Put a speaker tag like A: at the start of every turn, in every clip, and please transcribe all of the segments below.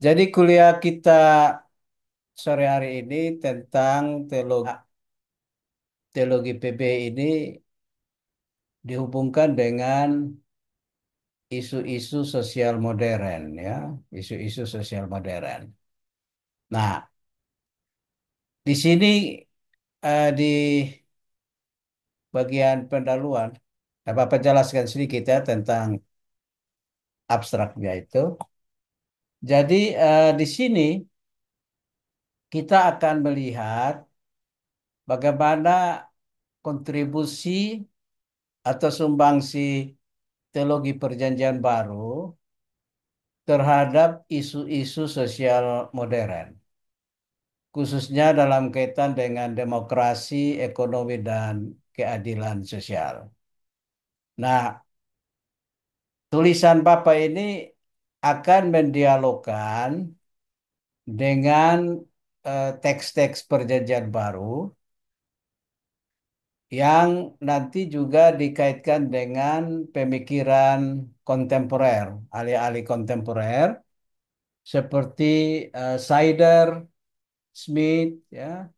A: Jadi kuliah kita sore hari ini tentang teologi. Teologi PB ini dihubungkan dengan isu-isu sosial modern ya, isu-isu sosial modern. Nah, di sini di bagian pendahuluan, Bapak jelaskan sedikit ya tentang abstraknya itu. Jadi di sini kita akan melihat bagaimana kontribusi atau sumbangsi teologi perjanjian baru terhadap isu-isu sosial modern, khususnya dalam kaitan dengan demokrasi, ekonomi, dan keadilan sosial. Nah, tulisan Bapak ini akan mendialogkan dengan teks-teks perjanjian baru yang nanti juga dikaitkan dengan pemikiran kontemporer, ahli-ahli kontemporer seperti Sider, Smith, ya,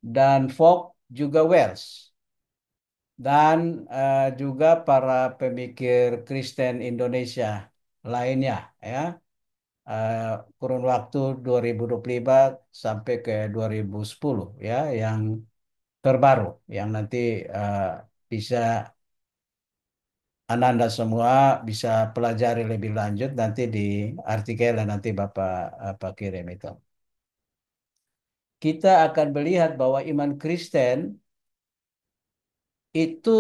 A: dan Fogg juga Wells dan juga para pemikir Kristen Indonesia lainnya ya, eh, kurun waktu 2025 sampai ke 2010 ya, yang terbaru yang nanti eh, bisa Ananda semua bisa pelajari lebih lanjut nanti di artikel yang nanti Bapak kirim itu. Kita akan melihat bahwa iman Kristen itu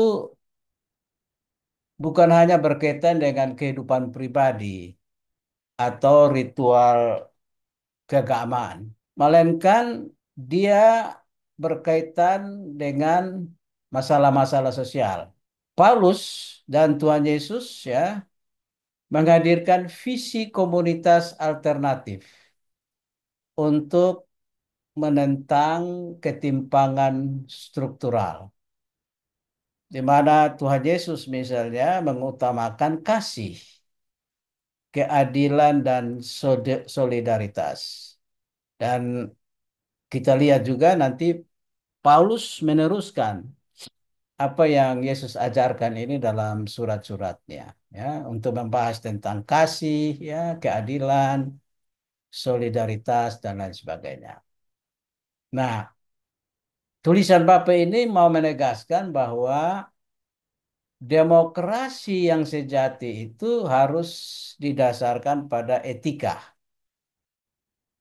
A: bukan hanya berkaitan dengan kehidupan pribadi atau ritual keagamaan, melainkan dia berkaitan dengan masalah-masalah sosial. Paulus dan Tuhan Yesus ya menghadirkan visi komunitas alternatif untuk menentang ketimpangan struktural, di mana Tuhan Yesus misalnya mengutamakan kasih, keadilan, dan solidaritas. Dan kita lihat juga nanti Paulus meneruskan apa yang Yesus ajarkan ini dalam surat-suratnya ya, untuk membahas tentang kasih ya, keadilan, solidaritas, dan lain sebagainya. Nah, tulisan Bapak ini mau menegaskan bahwa demokrasi yang sejati itu harus didasarkan pada etika,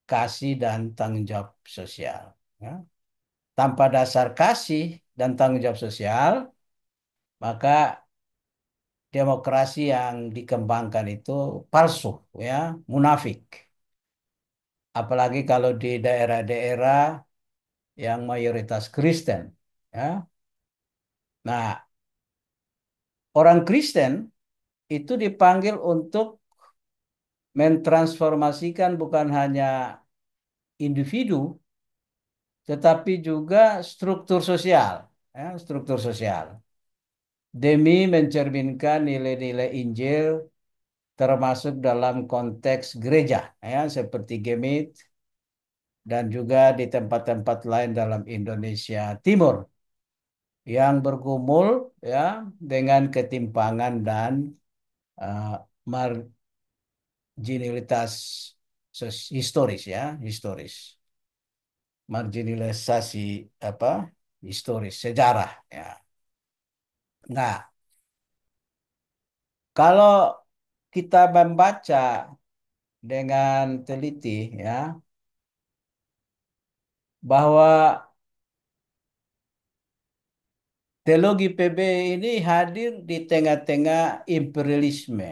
A: kasih, dan tanggung jawab sosial. Ya. Tanpa dasar kasih dan tanggung jawab sosial, maka demokrasi yang dikembangkan itu palsu, ya, munafik. Apalagi kalau di daerah-daerah yang mayoritas Kristen. Ya. Nah, orang Kristen itu dipanggil untuk mentransformasikan bukan hanya individu, tetapi juga struktur sosial, ya, struktur sosial, demi mencerminkan nilai-nilai Injil termasuk dalam konteks gereja, ya, seperti Gemit dan juga di tempat-tempat lain dalam Indonesia Timur yang bergumul ya dengan ketimpangan dan uh, marginalitas historis ya, historis. Marginalisasi apa? Historis, sejarah ya. Nah, kalau kita membaca dengan teliti ya bahwa teologi PB ini hadir di tengah-tengah imperialisme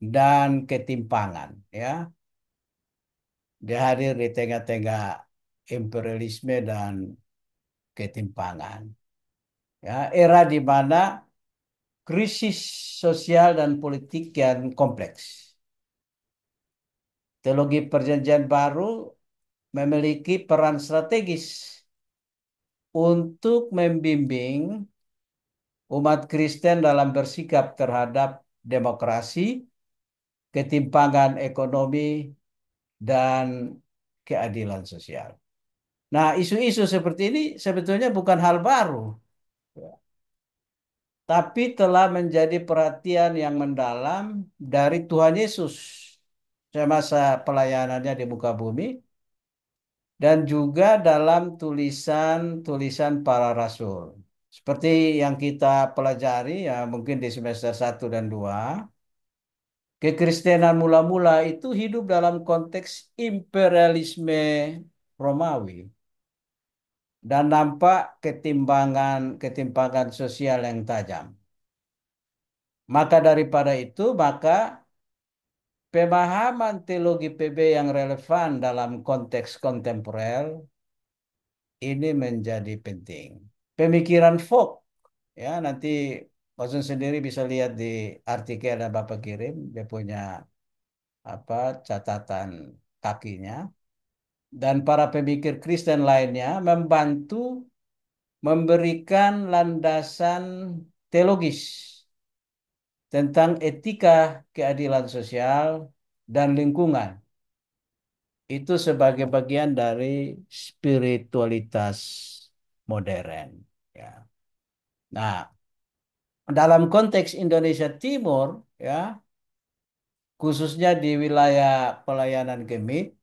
A: dan ketimpangan ya. Dia hadir di tengah-tengah imperialisme dan ketimpangan. Ya, era di mana krisis sosial dan politik yang kompleks. Teologi perjanjian baru memiliki peran strategis untuk membimbing umat Kristen dalam bersikap terhadap demokrasi, ketimpangan ekonomi, dan keadilan sosial. Nah, isu-isu seperti ini sebetulnya bukan hal baru, tapi telah menjadi perhatian yang mendalam dari Tuhan Yesus semasa pelayanannya di muka bumi dan juga dalam tulisan-tulisan para rasul. Seperti yang kita pelajari ya mungkin di semester 1 dan 2, kekristenan mula-mula itu hidup dalam konteks imperialisme Romawi dan nampak ketimpangan sosial yang tajam. Maka daripada itu, maka pemahaman teologi PB yang relevan dalam konteks kontemporer ini menjadi penting. Pemikiran Folk, ya nanti Bosun sendiri bisa lihat di artikel yang Bapak kirim, dia punya catatan kakinya. Dan para pemikir Kristen lainnya membantu memberikan landasan teologis tentang etika keadilan sosial dan lingkungan. Itu sebagai bagian dari spiritualitas modern. Ya. Nah, dalam konteks Indonesia Timur, ya, khususnya di wilayah pelayanan Gemit,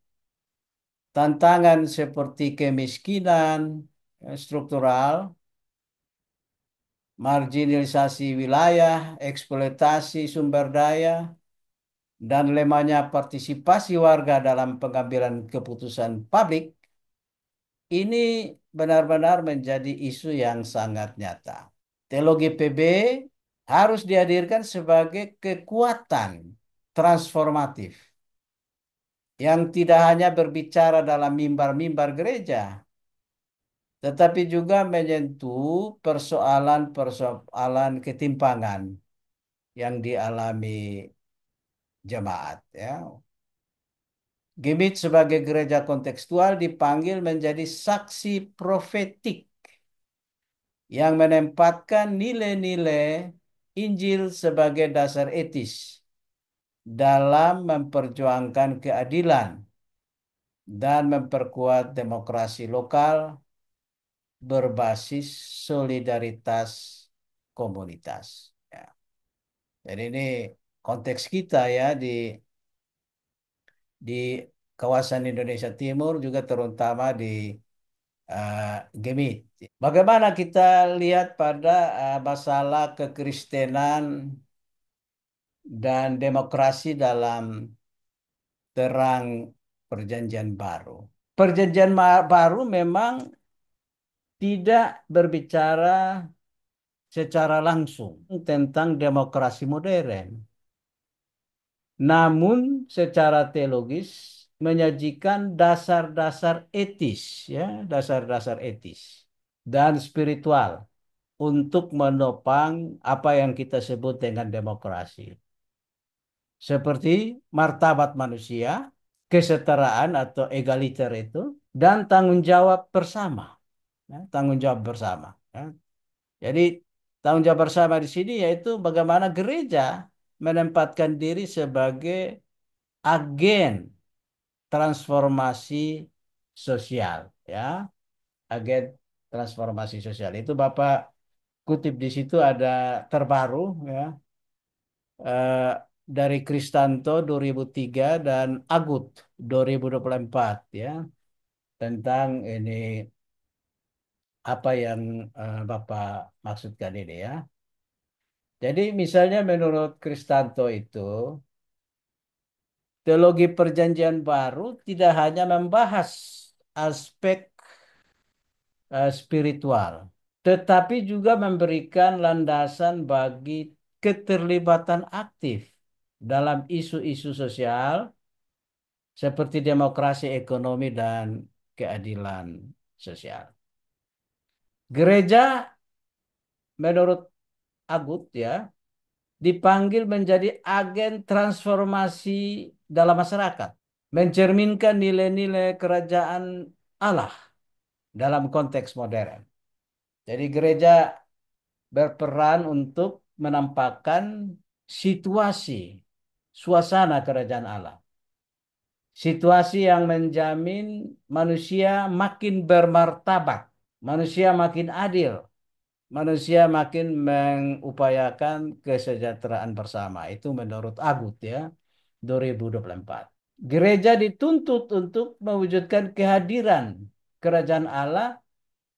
A: tantangan seperti kemiskinan struktural, marginalisasi wilayah, eksploitasi sumber daya, dan lemahnya partisipasi warga dalam pengambilan keputusan publik, ini benar-benar menjadi isu yang sangat nyata. Teologi PB harus dihadirkan sebagai kekuatan transformatif yang tidak hanya berbicara dalam mimbar-mimbar gereja, tetapi juga menyentuh persoalan-persoalan ketimpangan yang dialami jemaat. Ya. Gemit sebagai gereja kontekstual dipanggil menjadi saksi profetik yang menempatkan nilai-nilai Injil sebagai dasar etis dalam memperjuangkan keadilan dan memperkuat demokrasi lokal berbasis solidaritas komunitas. Ya. Jadi ini konteks kita ya di kawasan Indonesia Timur juga terutama di Gemit. Bagaimana kita lihat pada masalah kekristenan dan demokrasi dalam terang Perjanjian Baru. Perjanjian Baru memang tidak berbicara secara langsung tentang demokrasi modern, namun secara teologis menyajikan dasar-dasar etis, ya, dasar-dasar etis dan spiritual untuk menopang apa yang kita sebut dengan demokrasi. Seperti martabat manusia, kesetaraan atau egaliter itu, dan tanggung jawab bersama. Ya, tanggung jawab bersama. Ya. Jadi tanggung jawab bersama di sini yaitu bagaimana gereja menempatkan diri sebagai agen transformasi sosial. Ya, agen transformasi sosial. Itu Bapak kutip di situ ada terbaru ya eh, dari Kristanto 2003 dan Agut 2024 ya tentang ini apa yang Bapak maksudkan ini ya. Jadi misalnya menurut Kristanto itu teologi perjanjian baru tidak hanya membahas aspek spiritual, tetapi juga memberikan landasan bagi keterlibatan aktif dalam isu-isu sosial seperti demokrasi ekonomi dan keadilan sosial. Gereja menurut Agut ya dipanggil menjadi agen transformasi dalam masyarakat, mencerminkan nilai-nilai kerajaan Allah dalam konteks modern. Jadi gereja berperan untuk menampakkan situasi, suasana kerajaan Allah Situasi yang menjamin manusia makin bermartabat, manusia makin adil, manusia makin mengupayakan kesejahteraan bersama. Itu menurut Agut ya, 2024. Gereja dituntut untuk mewujudkan kehadiran kerajaan Allah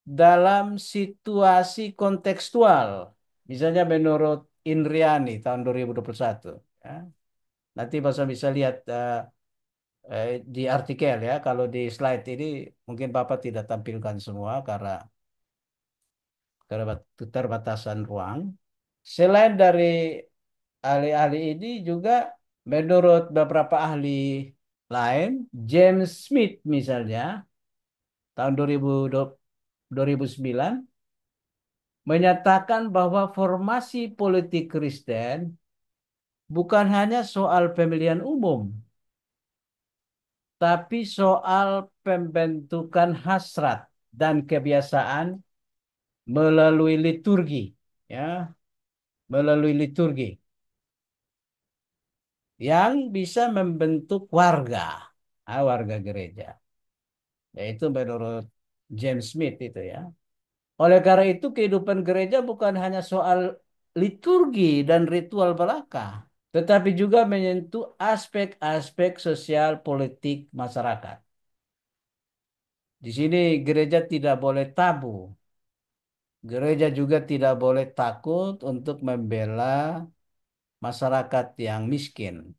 A: dalam situasi kontekstual. Misalnya menurut Indriani tahun 2021. Ya. Nanti bisa lihat di artikel ya. Kalau di slide ini mungkin Bapak tidak tampilkan semua karena keterbatasan ruang. Selain dari ahli-ahli ini juga menurut beberapa ahli lain, James Smith misalnya tahun 2009 menyatakan bahwa formasi politik Kristen bukan hanya soal pemilihan umum, tapi soal pembentukan hasrat dan kebiasaan melalui liturgi, ya, melalui liturgi yang bisa membentuk warga, warga gereja. Yaitu menurut James Smith itu ya. Oleh karena itu kehidupan gereja bukan hanya soal liturgi dan ritual belaka, tetapi juga menyentuh aspek-aspek sosial politik masyarakat. Di sini gereja tidak boleh tabu. Gereja juga tidak boleh takut untuk membela masyarakat yang miskin,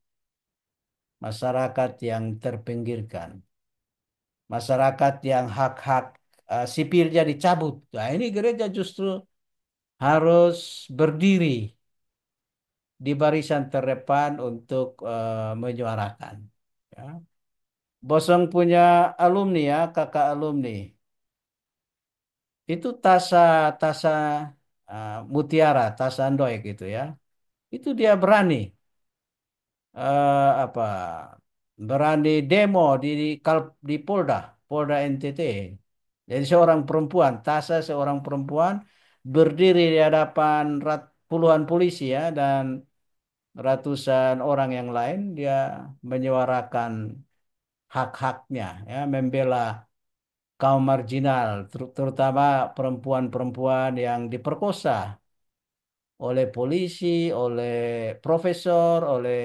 A: masyarakat yang terpinggirkan, masyarakat yang hak-hak sipilnya dicabut. Nah, ini gereja justru harus berdiri di barisan terdepan untuk menyuarakan. Ya. Bosong punya alumni ya, kakak alumni. Itu Tasa Tasa Mutiara, Tasa Andoy gitu ya. Itu dia berani apa? Berani demo di Polda NTT. Jadi seorang perempuan, Tasa seorang perempuan berdiri di hadapan puluhan polisi ya dan ratusan orang yang lain dia menyuarakan hak-haknya ya membela kaum marginal terutama perempuan-perempuan yang diperkosa oleh polisi, oleh profesor, oleh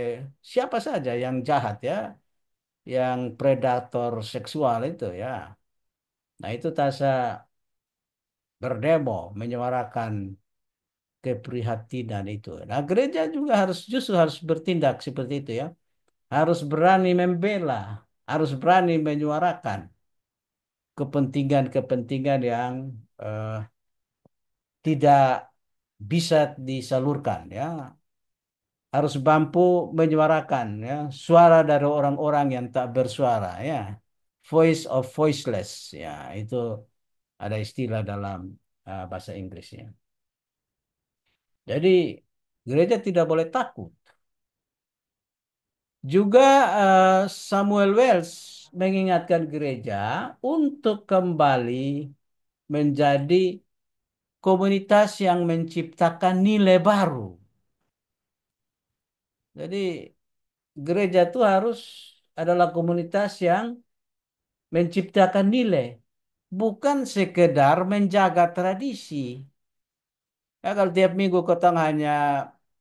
A: siapa saja yang jahat ya, yang predator seksual itu ya. Nah, itu Tasa berdemo menyuarakan keprihatinan itu. Nah, gereja juga justru harus bertindak seperti itu ya. Harus berani membela, harus berani menyuarakan kepentingan-kepentingan yang eh, tidak bisa disalurkan ya. Harus mampu menyuarakan ya suara dari orang-orang yang tak bersuara ya. Voice of voiceless ya, itu ada istilah dalam bahasa Inggrisnya. Jadi gereja tidak boleh takut. Juga Samuel Wells mengingatkan gereja untuk kembali menjadi komunitas yang menciptakan nilai baru. Jadi gereja itu harus adalah komunitas yang menciptakan nilai, bukan sekedar menjaga tradisi. Ya, kalau tiap minggu ketang hanya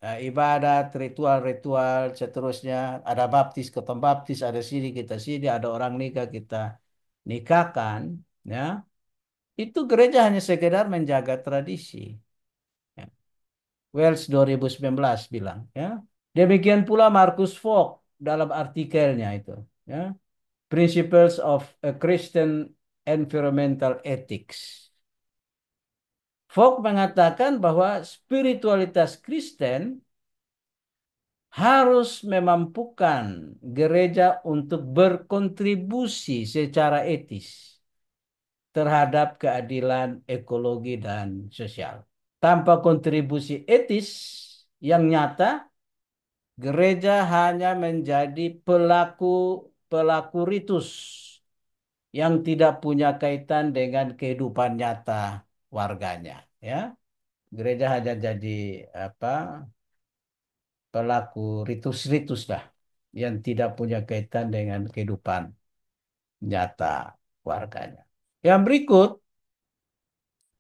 A: ibadat, ritual-ritual, seterusnya ada baptis, ketemu baptis, ada sini kita sini, ada orang nikah kita nikahkan, ya itu gereja hanya sekedar menjaga tradisi. Ya. Wells 2019 bilang, ya. Demikian pula Markus Fogg dalam artikelnya itu, ya. Principles of a Christian Environmental Ethics. Fogg mengatakan bahwa spiritualitas Kristen harus memampukan gereja untuk berkontribusi secara etis terhadap keadilan ekologi dan sosial. Tanpa kontribusi etis yang nyata, gereja hanya menjadi pelaku pelaku ritus yang tidak punya kaitan dengan kehidupan nyata warganya, ya. Gereja hanya jadi apa? Pelaku ritus-ritus lah. yang tidak punya kaitan dengan kehidupan nyata warganya. Yang berikut,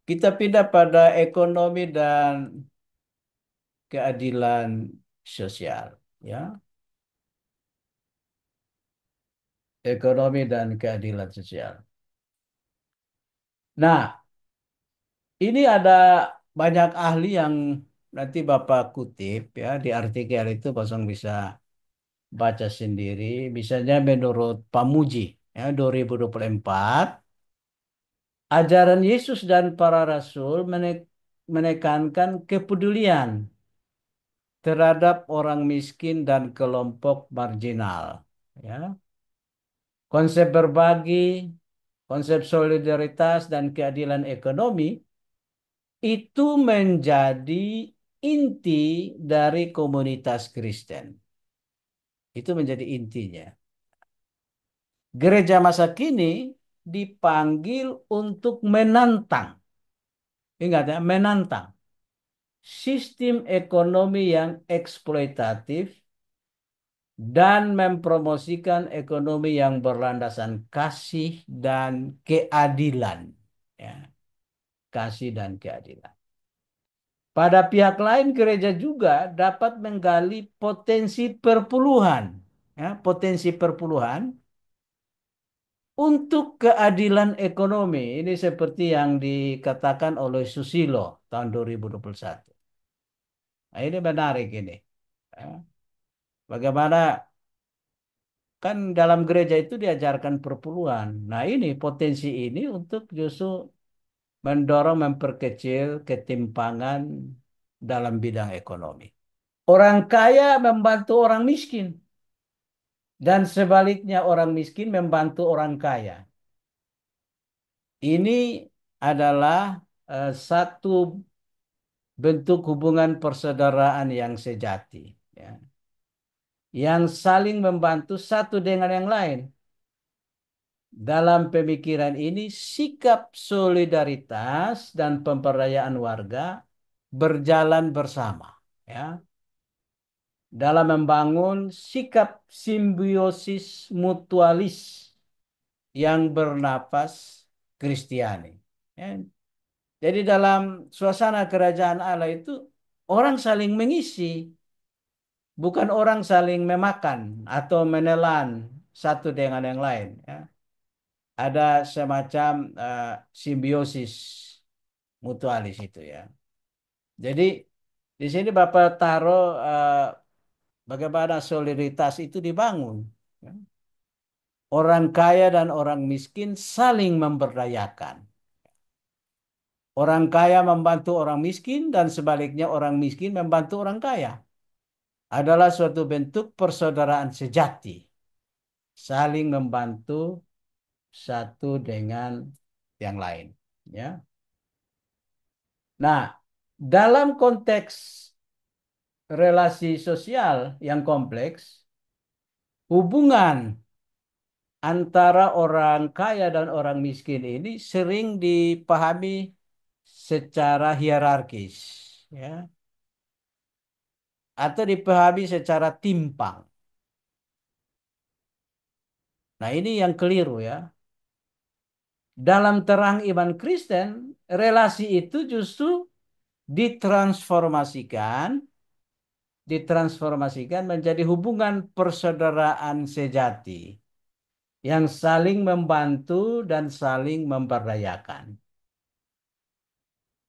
A: kita pindah pada ekonomi dan keadilan sosial. Ya, ekonomi dan keadilan sosial. Nah, ini ada banyak ahli yang nanti Bapak kutip ya di artikel itu Pasang bisa baca sendiri. Misalnya menurut Pamuji ya 2024, ajaran Yesus dan para rasul menekankan kepedulian terhadap orang miskin dan kelompok marginal. Ya. Konsep berbagi, konsep solidaritas dan keadilan ekonomi itu menjadi inti dari komunitas Kristen. Itu menjadi intinya. Gereja masa kini dipanggil untuk menantang. Ingat ya, menantang sistem ekonomi yang eksploitatif dan mempromosikan ekonomi yang berlandaskan kasih dan keadilan. Ya, kasih dan keadilan. Pada pihak lain, gereja juga dapat menggali potensi perpuluhan, ya, potensi perpuluhan untuk keadilan ekonomi. Ini seperti yang dikatakan oleh Susilo tahun 2021. Nah, ini menarik ini. Ya. Bagaimana kan dalam gereja itu diajarkan perpuluhan. Nah, ini potensi ini untuk justru mendorong memperkecil ketimpangan dalam bidang ekonomi. Orang kaya membantu orang miskin dan sebaliknya orang miskin membantu orang kaya. Ini adalah satu bentuk hubungan persaudaraan yang sejati, ya, yang saling membantu satu dengan yang lain. Dalam pemikiran ini, sikap solidaritas dan pemberdayaan warga berjalan bersama, ya, dalam membangun sikap simbiosis mutualis yang bernafas Kristiani. Ya. Jadi dalam suasana kerajaan Allah itu orang saling mengisi, bukan orang saling memakan atau menelan satu dengan yang lain. Ya. Ada semacam simbiosis mutualis itu ya. Jadi di sini Bapak taruh bagaimana solidaritas itu dibangun. Ya. Orang kaya dan orang miskin saling memberdayakan. Orang kaya membantu orang miskin dan sebaliknya orang miskin membantu orang kaya. Adalah suatu bentuk persaudaraan sejati. Saling membantu satu dengan yang lain. Ya. Nah, dalam konteks relasi sosial yang kompleks, hubungan antara orang kaya dan orang miskin ini sering dipahami secara hierarkis, ya, atau dipahami secara timpang. Nah, ini yang keliru ya. Dalam terang iman Kristen, relasi itu justru ditransformasikan, ditransformasikan menjadi hubungan persaudaraan sejati yang saling membantu dan saling memberdayakan.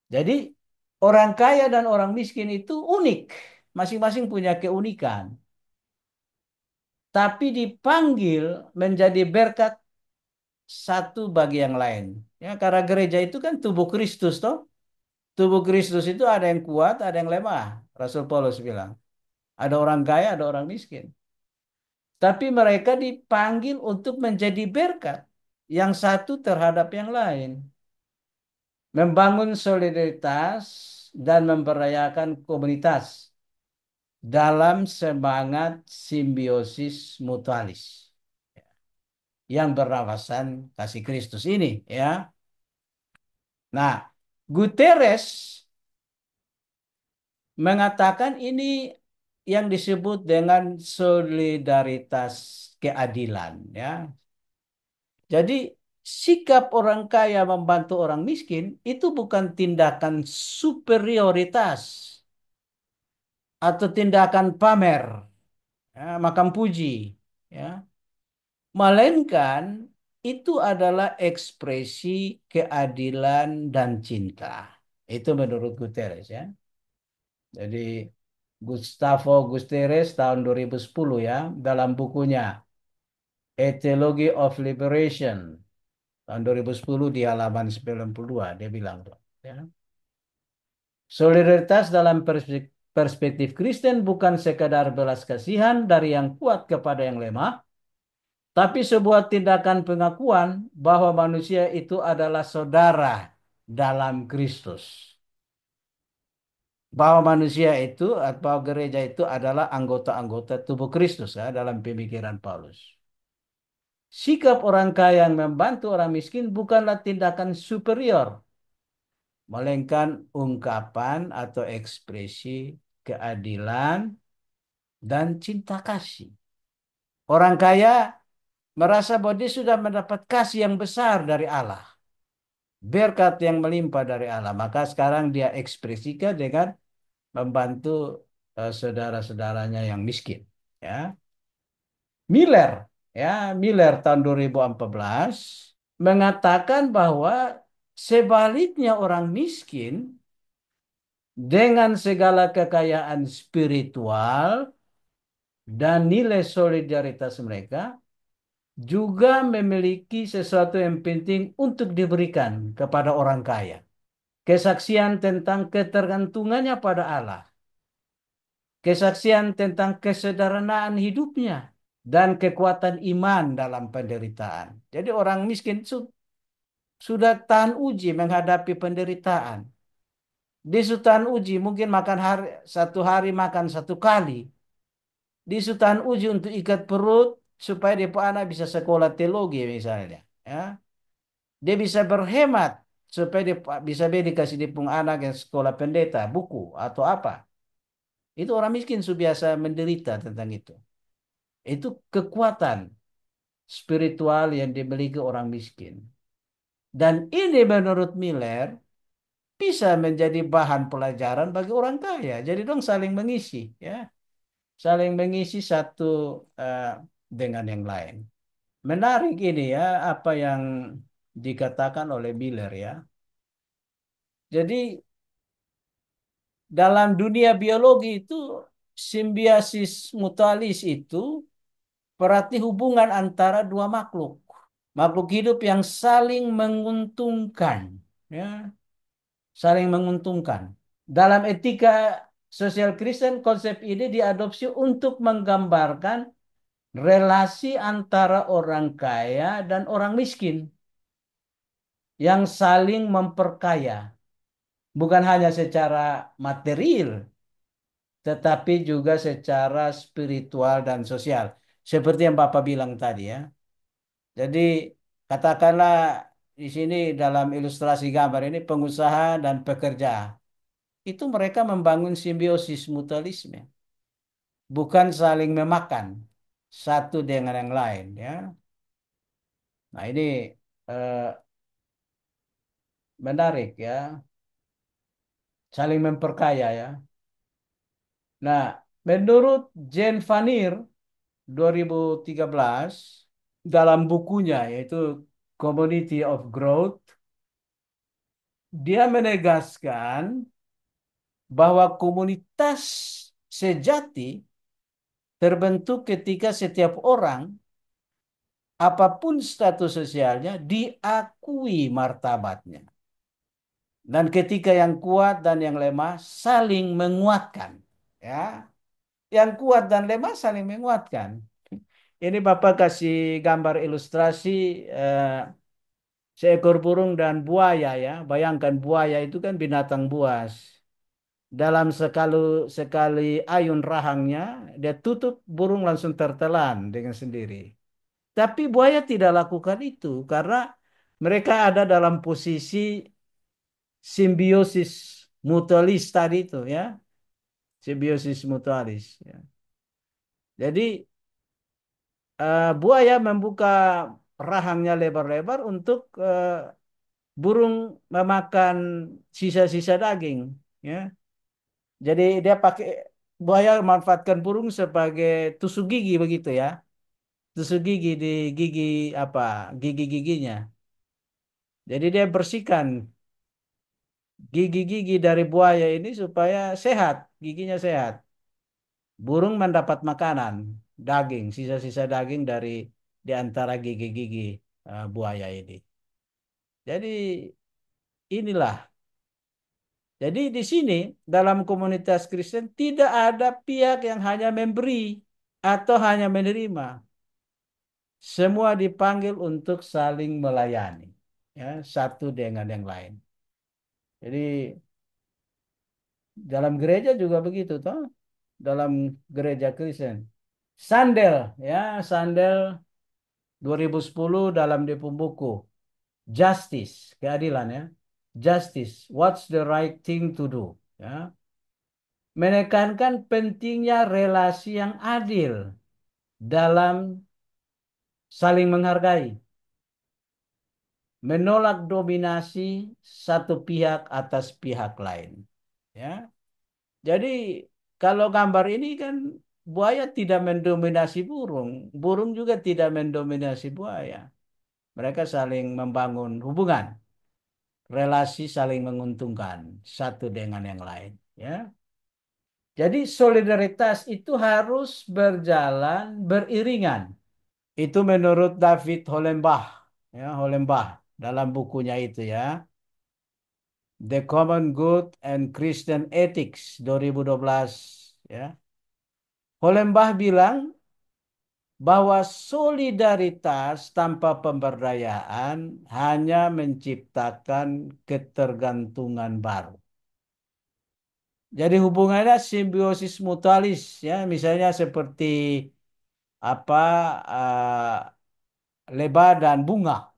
A: Jadi orang kaya dan orang miskin itu unik, masing-masing punya keunikan, tapi dipanggil menjadi berkat satu bagi yang lain. Ya, karena gereja itu kan tubuh Kristus toh. Tubuh Kristus itu ada yang kuat, ada yang lemah. Rasul Paulus bilang, ada orang kaya, ada orang miskin. Tapi mereka dipanggil untuk menjadi berkat yang satu terhadap yang lain. Membangun solidaritas dan memberdayakan komunitas dalam semangat simbiosis mutualis yang bernafasan kasih Kristus ini ya. Nah, Guterres mengatakan ini yang disebut dengan solidaritas keadilan, ya. Jadi sikap orang kaya membantu orang miskin itu bukan tindakan superioritas atau tindakan pamer, ya, makam puji, ya. Melainkan itu adalah ekspresi keadilan dan cinta. Itu menurut Guterres, ya. Jadi Gustavo Guterres tahun 2010, ya, dalam bukunya A Theology of Liberation tahun 2010 di halaman 92 dia bilang tuh, ya. Solidaritas dalam perspektif Kristen bukan sekadar belas kasihan dari yang kuat kepada yang lemah, tapi sebuah tindakan pengakuan bahwa manusia itu adalah saudara dalam Kristus. Bahwa manusia itu atau gereja itu adalah anggota-anggota tubuh Kristus, ya, dalam pemikiran Paulus. Sikap orang kaya yang membantu orang miskin bukanlah tindakan superior, melainkan ungkapan atau ekspresi keadilan dan cinta kasih. Orang kaya merasa bahwa dia sudah mendapat kasih yang besar dari Allah, berkat yang melimpah dari Allah. Maka sekarang dia ekspresikan dengan membantu saudara-saudaranya yang miskin. Ya, Miller, ya, Miller tahun 2014 mengatakan bahwa sebaliknya orang miskin dengan segala kekayaan spiritual dan nilai solidaritas mereka juga memiliki sesuatu yang penting untuk diberikan kepada orang kaya. Kesaksian tentang ketergantungannya pada Allah, kesaksian tentang kesederhanaan hidupnya, dan kekuatan iman dalam penderitaan. Jadi orang miskin sudah tahan uji menghadapi penderitaan. Di tahan uji mungkin makan satu hari makan satu kali. Di tahan uji untuk ikat perut supaya dia anak bisa sekolah teologi misalnya. Ya. Dia bisa berhemat supaya dia bisa dikasih dipung anak yang sekolah pendeta, buku atau apa. Itu orang miskin sudah biasa menderita tentang itu. Itu kekuatan spiritual yang dimiliki orang miskin. Dan ini menurut Miller bisa menjadi bahan pelajaran bagi orang kaya. Jadi dong saling mengisi, ya, saling mengisi satu eh, dengan yang lain. Menarik ini, ya, apa yang dikatakan oleh Miller, ya. Jadi dalam dunia biologi itu simbiosis mutualis itu berarti hubungan antara dua makhluk. Makhluk hidup yang saling menguntungkan, ya, saling menguntungkan. Dalam etika sosial Kristen, konsep ini diadopsi untuk menggambarkan relasi antara orang kaya dan orang miskin yang saling memperkaya, bukan hanya secara material, tetapi juga secara spiritual dan sosial. Seperti yang Bapak bilang tadi, ya. Jadi katakanlah di sini dalam ilustrasi gambar ini pengusaha dan pekerja. Itu mereka membangun simbiosis mutualisme, bukan saling memakan satu dengan yang lain, ya. Nah, ini eh, menarik, ya, saling memperkaya, ya. Nah, menurut Jane Vanir 2013 dalam bukunya yaitu Community of Growth, dia menegaskan bahwa komunitas sejati terbentuk ketika setiap orang, apapun status sosialnya, diakui martabatnya. Dan ketika yang kuat dan yang lemah saling menguatkan. Ya, yang kuat dan lemah saling menguatkan. Ini Bapak kasih gambar ilustrasi eh, seekor burung dan buaya, ya. Bayangkan buaya itu kan binatang buas. Dalam sekali sekali ayun rahangnya, dia tutup, burung langsung tertelan dengan sendiri. Tapi buaya tidak lakukan itu karena mereka ada dalam posisi simbiosis mutualis tadi itu, ya. simbiosis mutualis. Ya. Jadi buaya membuka rahangnya lebar-lebar untuk burung memakan sisa-sisa daging. Ya. Jadi dia pakai buaya memanfaatkan burung sebagai tusuk gigi begitu ya. Tusuk gigi di gigi apa? Gigi-giginya. Jadi dia bersihkan gigi-gigi dari buaya ini supaya sehat, giginya sehat. Burung mendapat makanan, daging, sisa-sisa daging dari di antara gigi-gigi buaya ini. Jadi inilah. Jadi di sini dalam komunitas Kristen tidak ada pihak yang hanya memberi atau hanya menerima. Semua dipanggil untuk saling melayani, ya, satu dengan yang lain. Jadi dalam gereja juga begitu, toh. Dalam gereja Kristen. Sandel, ya, Sandel 2010 dalam di buku Justice, keadilan ya. Justice, what's the right thing to do? Ya. Menekankan pentingnya relasi yang adil dalam saling menghargai, menolak dominasi satu pihak atas pihak lain. Ya. Jadi kalau gambar ini kan buaya tidak mendominasi burung, burung juga tidak mendominasi buaya. Mereka saling membangun hubungan, relasi saling menguntungkan satu dengan yang lain. Ya, jadi solidaritas itu harus berjalan beriringan. Itu menurut David Hollenbach, ya Hollenbach dalam bukunya itu ya, The Common Good and Christian Ethics 2012. Ya, Hollenbach bilang bahwa solidaritas tanpa pemberdayaan hanya menciptakan ketergantungan baru. Jadi hubungannya simbiosis mutualis ya, misalnya seperti apa lebah dan bunga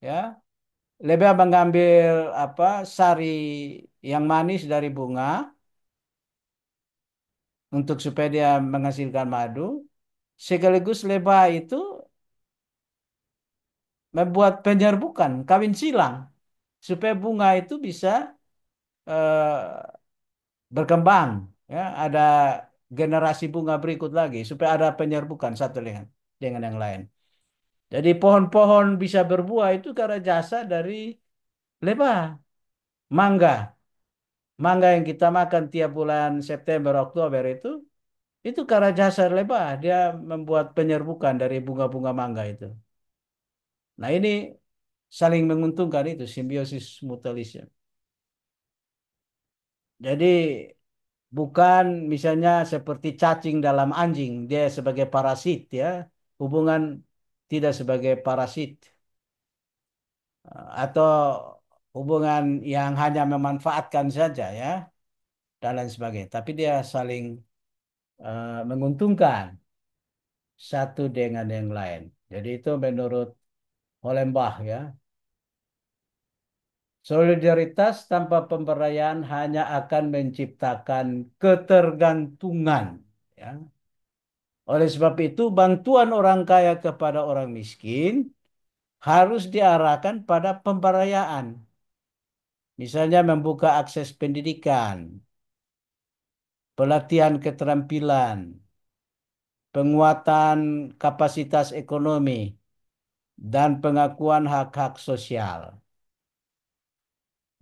A: ya. Lebah mengambil apa sari yang manis dari bunga untuk supaya dia menghasilkan madu. Sekaligus lebah itu membuat penyerbukan, kawin silang supaya bunga itu bisa eh, berkembang ya ada generasi bunga berikut lagi supaya ada penyerbukan satu dengan yang lain. Jadi pohon-pohon bisa berbuah itu karena jasa dari lebah. Mangga yang kita makan tiap bulan September Oktober itu karena jasa lebah. Dia membuat penyerbukan dari bunga-bunga mangga itu. Nah, ini saling menguntungkan itu simbiosis mutualisme. Jadi bukan misalnya seperti cacing dalam anjing, dia sebagai parasit ya. Hubungan tidak sebagai parasit. Atau hubungan yang hanya memanfaatkan saja ya dan lain sebagainya. Tapi dia saling menguntungkan satu dengan yang lain. Jadi itu menurut Hollenbach ya. Solidaritas tanpa pemberdayaan hanya akan menciptakan ketergantungan ya. Oleh sebab itu, bantuan orang kaya kepada orang miskin harus diarahkan pada pemberdayaan. Misalnya membuka akses pendidikan, pelatihan keterampilan, penguatan kapasitas ekonomi, dan pengakuan hak-hak sosial.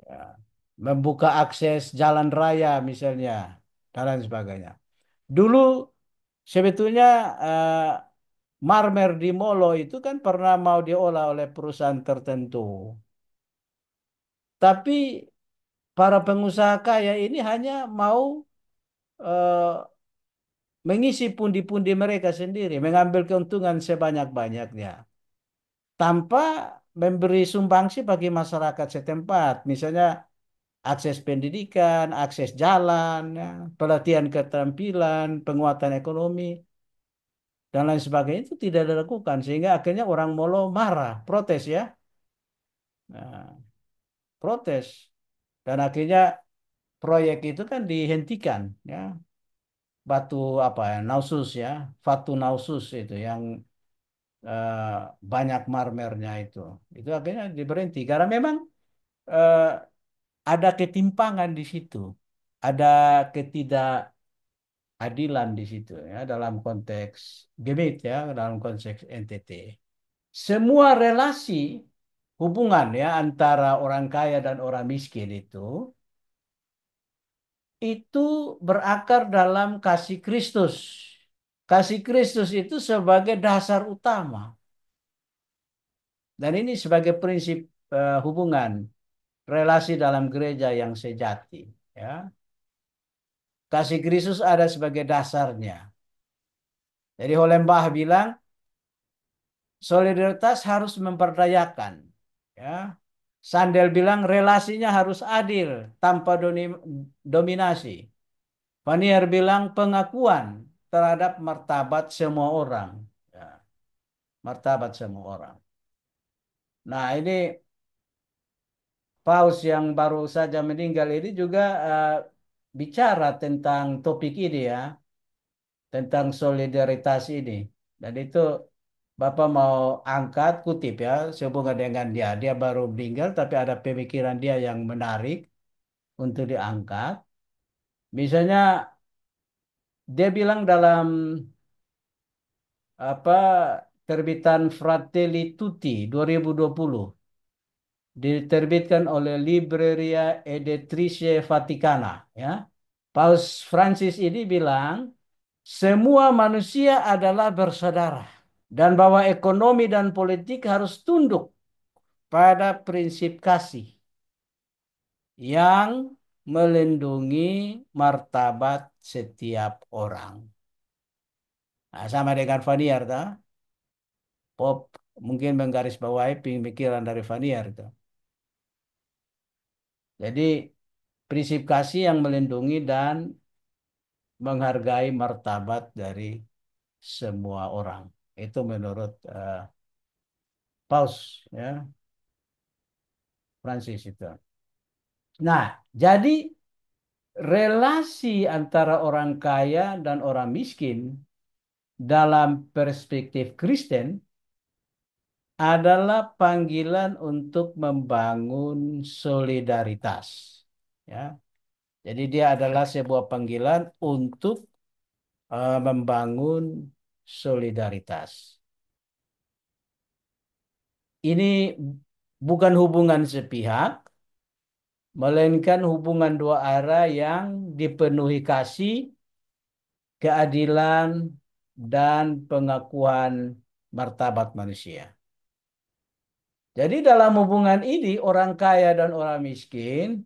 A: Ya. Membuka akses jalan raya misalnya, dan lain sebagainya. Dulu sebetulnya marmer di Molo itu kan pernah mau diolah oleh perusahaan tertentu. Tapi para pengusaha kaya ini hanya mau eh, mengisi pundi-pundi mereka sendiri, mengambil keuntungan sebanyak-banyaknya, tanpa memberi sumbangsi bagi masyarakat setempat. Misalnya akses pendidikan, akses jalan, ya, pelatihan keterampilan, penguatan ekonomi, dan lain sebagainya itu tidak dilakukan. Sehingga akhirnya orang Molo marah, protes ya. Nah, protes. Dan akhirnya proyek itu kan dihentikan, ya. Batu apa ya, Nausus ya, Fatu Nausus itu yang eh, banyak marmernya itu akhirnya diberhenti karena memang eh, ada ketimpangan di situ, ada ketidakadilan di situ ya dalam konteks GBIT ya, dalam konteks NTT. Semua relasi hubungan ya antara orang kaya dan orang miskin itu berakar dalam kasih Kristus. Kasih Kristus itu sebagai dasar utama. Dan ini sebagai prinsip hubungan relasi dalam gereja yang sejati. Ya. Kasih Kristus ada sebagai dasarnya. Jadi Hollenbach bilang solidaritas harus memperdayakan. Ya. Sandel bilang relasinya harus adil tanpa dominasi. Vanier bilang pengakuan terhadap martabat semua orang. Ya, martabat semua orang. Nah, ini Paus yang baru saja meninggal ini juga bicara tentang topik ini ya, tentang solidaritas ini. Dan itu Bapak mau angkat kutip ya, sehubungan dengan dia. Dia baru meninggal tapi ada pemikiran dia yang menarik untuk diangkat. Misalnya dia bilang dalam apa terbitan Fratelli Tutti 2020 diterbitkan oleh Libreria Editrice Vaticana ya. Paus Francis ini bilang semua manusia adalah bersaudara dan bahwa ekonomi dan politik harus tunduk pada prinsip kasih yang melindungi martabat setiap orang. Nah, sama dengan Vanier, Pop mungkin menggarisbawahi pemikiran dari Vanier itu. Jadi prinsip kasih yang melindungi dan menghargai martabat dari semua orang. Itu menurut Paus ya, Francis itu. Nah, jadi relasi antara orang kaya dan orang miskin dalam perspektif Kristen adalah panggilan untuk membangun solidaritas. Ya, jadi dia adalah sebuah panggilan untuk membangun solidaritas. Ini bukan hubungan sepihak, melainkan hubungan dua arah yang dipenuhi kasih, keadilan, dan pengakuan martabat manusia. Jadi dalam hubungan ini orang kaya dan orang miskin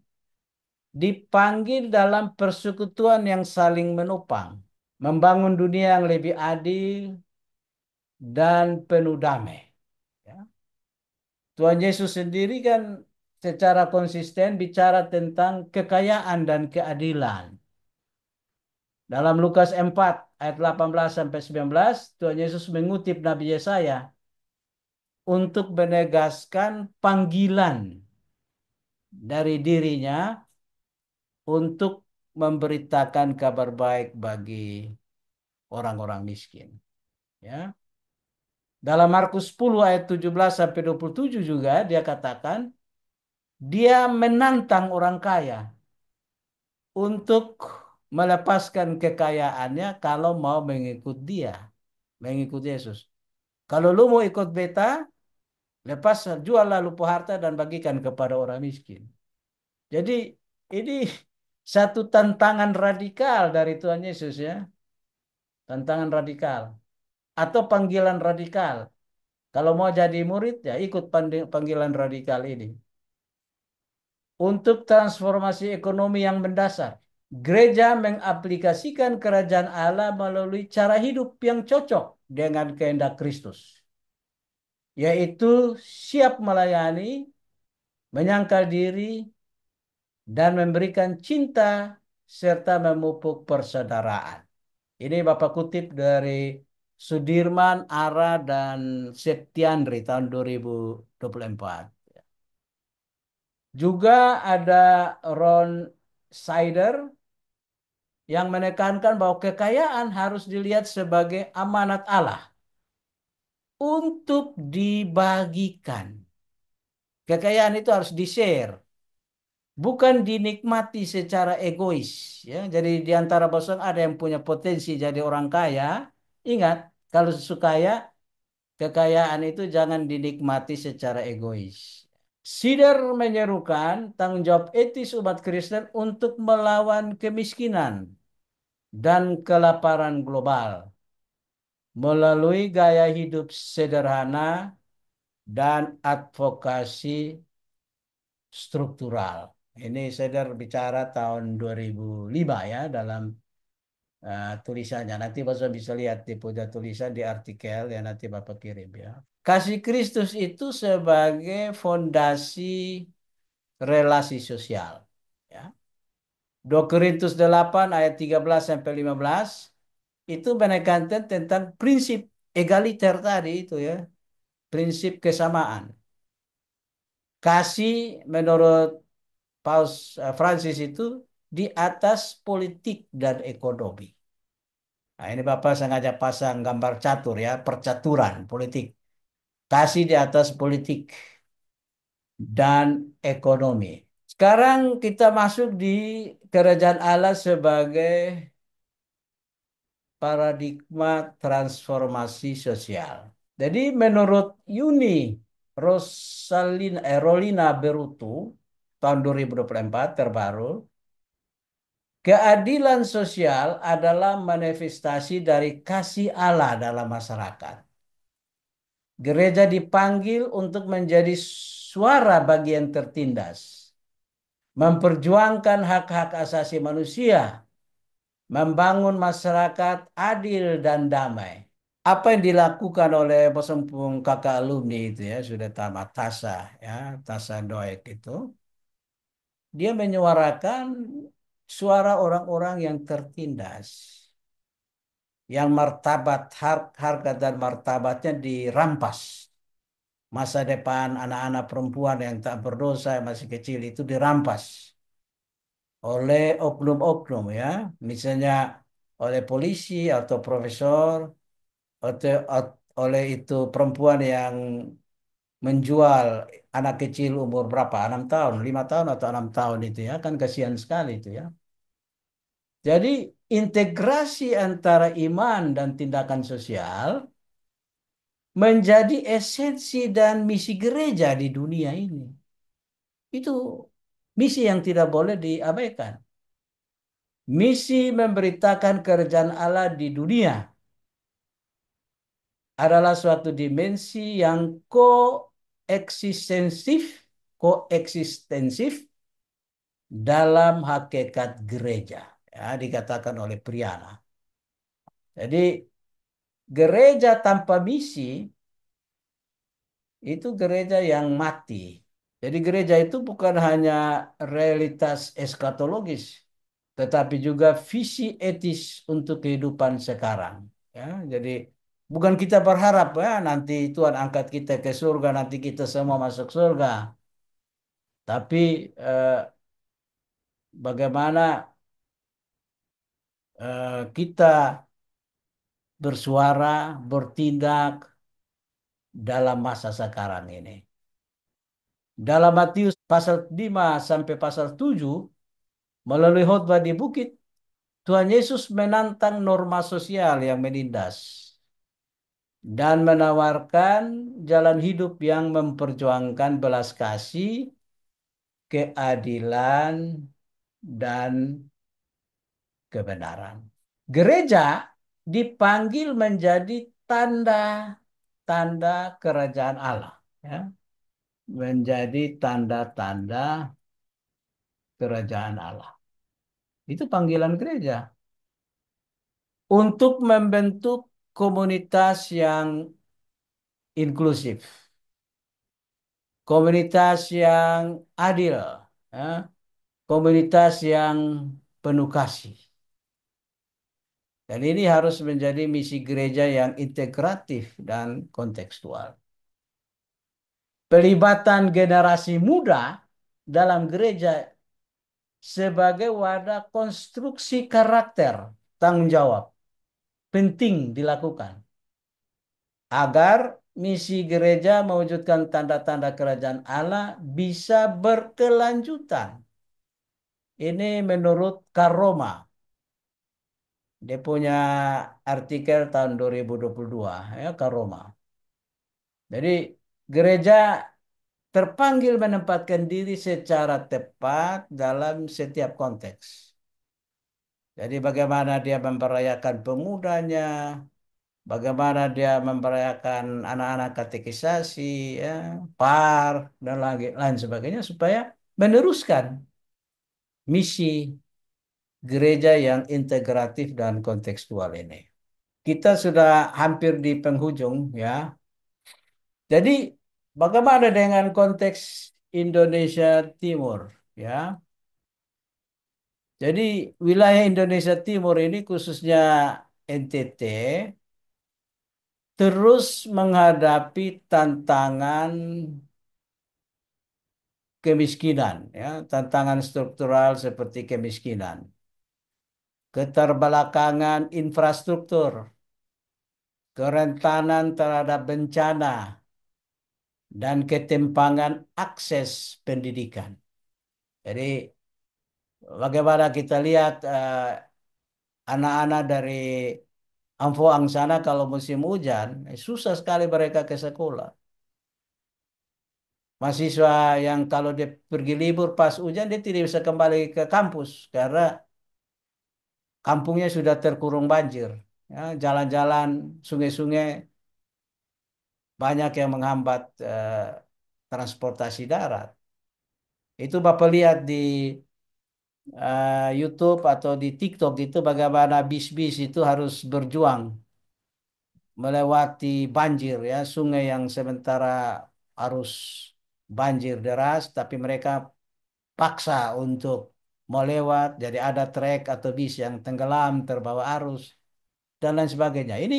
A: dipanggil dalam persekutuan yang saling menopang, membangun dunia yang lebih adil dan penuh damai. Ya. Tuhan Yesus sendiri kan secara konsisten bicara tentang kekayaan dan keadilan. Dalam Lukas 4 ayat 18 sampai 19, Tuhan Yesus mengutip Nabi Yesaya untuk menegaskan panggilan dari dirinya untuk memberitakan kabar baik bagi orang-orang miskin. Ya. Dalam Markus 10 ayat 17 sampai 27 juga dia katakan dia menantang orang kaya untuk melepaskan kekayaannya kalau mau mengikut dia, mengikut Yesus. Kalau lu mau ikut beta, lepas jual lalu harta dan bagikan kepada orang miskin. Jadi ini satu tantangan radikal dari Tuhan Yesus ya. Tantangan radikal. Atau panggilan radikal. Kalau mau jadi murid ya ikut panggilan radikal ini. Untuk transformasi ekonomi yang mendasar. Gereja mengaplikasikan kerajaan Allah melalui cara hidup yang cocok dengan kehendak Kristus. Yaitu siap melayani, menyangkal diri, dan memberikan cinta serta memupuk persaudaraan. Ini Bapak kutip dari Sudirman, Ara, dan Septiandri tahun 2024. Juga ada Ron Sider yang menekankan bahwa kekayaan harus dilihat sebagai amanat Allah untuk dibagikan. Kekayaan itu harus di-share, bukan dinikmati secara egois. Ya, jadi di antara bosan ada yang punya potensi jadi orang kaya. Ingat, kalau kaya, kekayaan itu jangan dinikmati secara egois. Sider menyerukan tanggung jawab etis umat Kristen untuk melawan kemiskinan dan kelaparan global melalui gaya hidup sederhana dan advokasi struktural. Ini Sider bicara tahun 2005 ya dalam tulisannya. Nanti Bapak bisa lihat di pojok tulisan di artikel yang nanti Bapak kirim ya. Kasih Kristus itu sebagai fondasi relasi sosial. Ya. 2 Korintus 8 ayat 13 sampai 15 itu menekankan tentang prinsip egaliter tadi itu ya, prinsip kesamaan. Kasih menurut Paus Francis itu di atas politik dan ekonomi. Nah, ini Bapak sengaja pasang gambar catur ya, percaturan politik. Kasih di atas politik dan ekonomi. Sekarang kita masuk di kerajaan Allah sebagai paradigma transformasi sosial. Jadi menurut Rolina Berutu tahun 2024 terbaru, keadilan sosial adalah manifestasi dari kasih Allah dalam masyarakat. Gereja dipanggil untuk menjadi suara bagi yang tertindas, memperjuangkan hak-hak asasi manusia, membangun masyarakat adil dan damai. Apa yang dilakukan oleh Posempung kakak alumni itu ya sudah tamat Tasa ya Tasa Doek itu dia menyuarakan suara orang-orang yang tertindas yang martabat harga dan martabatnya dirampas, masa depan anak-anak perempuan yang tak berdosa yang masih kecil itu dirampas oleh oknum-oknum ya misalnya oleh polisi atau profesor atau oleh itu perempuan yang menjual anak kecil umur berapa? 6 tahun, 5 tahun atau 6 tahun itu ya, kan kasihan sekali itu ya. Jadi integrasi antara iman dan tindakan sosial menjadi esensi dan misi gereja di dunia ini. Itu misi yang tidak boleh diabaikan. Misi memberitakan kerajaan Allah di dunia adalah suatu dimensi yang koeksistensif dalam hakikat gereja. Ya, dikatakan oleh Priana. Jadi gereja tanpa misi itu gereja yang mati. Jadi gereja itu bukan hanya realitas eskatologis, tetapi juga visi etis untuk kehidupan sekarang. Ya, jadi bukan kita berharap ya nanti Tuhan angkat kita ke surga, nanti kita semua masuk surga. Tapi bagaimana kita bersuara, bertindak dalam masa sekarang ini. Dalam Matius pasal 5 sampai pasal 7, melalui khotbah di bukit, Tuhan Yesus menantang norma sosial yang menindas dan menawarkan jalan hidup yang memperjuangkan belas kasih, keadilan, dan kebenaran. Gereja dipanggil menjadi tanda-tanda kerajaan Allah. Ya. Menjadi tanda-tanda kerajaan Allah. Itu panggilan gereja. Untuk membentuk komunitas yang inklusif. Komunitas yang adil. Ya. Komunitas yang penuh kasih. Dan ini harus menjadi misi gereja yang integratif dan kontekstual. Pelibatan generasi muda dalam gereja sebagai wadah konstruksi karakter tanggung jawab penting dilakukan agar misi gereja mewujudkan tanda-tanda kerajaan Allah bisa berkelanjutan. Ini menurut Karoma. Dia punya artikel tahun 2022 ya Karoma. Jadi gereja terpanggil menempatkan diri secara tepat dalam setiap konteks. Jadi bagaimana dia memperayakan pemudanya, bagaimana dia memperayakan anak-anak katekisasi, ya, par dan lain sebagainya supaya meneruskan misi gereja yang integratif dan kontekstual ini. Kita sudah hampir di penghujung ya. Jadi bagaimana dengan konteks Indonesia Timur ya? Jadi wilayah Indonesia Timur ini khususnya NTT terus menghadapi tantangan kemiskinan ya, tantangan struktural seperti kemiskinan, keterbelakangan infrastruktur, kerentanan terhadap bencana, dan ketimpangan akses pendidikan. Jadi bagaimana kita lihat anak-anak dari Amfoang sana kalau musim hujan, susah sekali mereka ke sekolah. Mahasiswa yang kalau dia pergi libur pas hujan dia tidak bisa kembali ke kampus karena kampungnya sudah terkurung banjir. Ya, jalan-jalan, sungai-sungai banyak yang menghambat transportasi darat. Itu Bapak lihat di YouTube atau di TikTok itu bagaimana bis-bis itu harus berjuang melewati banjir ya, sungai yang sementara harus banjir deras, tapi mereka paksa untuk mau lewat, jadi ada trek atau bis yang tenggelam terbawa arus dan lain sebagainya. Ini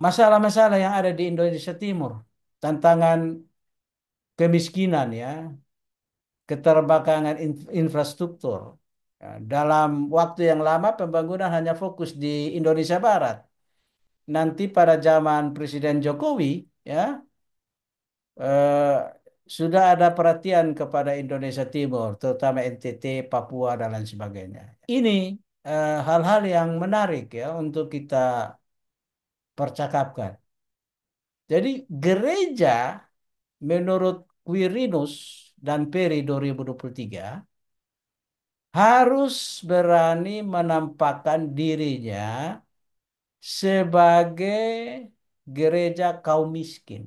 A: masalah-masalah yang ada di Indonesia Timur, tantangan kemiskinan ya, keterbelakangan infrastruktur. Ya, dalam waktu yang lama pembangunan hanya fokus di Indonesia Barat. Nanti pada zaman Presiden Jokowi ya eh, sudah ada perhatian kepada Indonesia Timur, terutama NTT, Papua dan lain sebagainya. Ini hal-hal yang menarik ya untuk kita percakapkan. Jadi gereja menurut Quirinus dan Peri 2023 harus berani menampakkan dirinya sebagai gereja kaum miskin.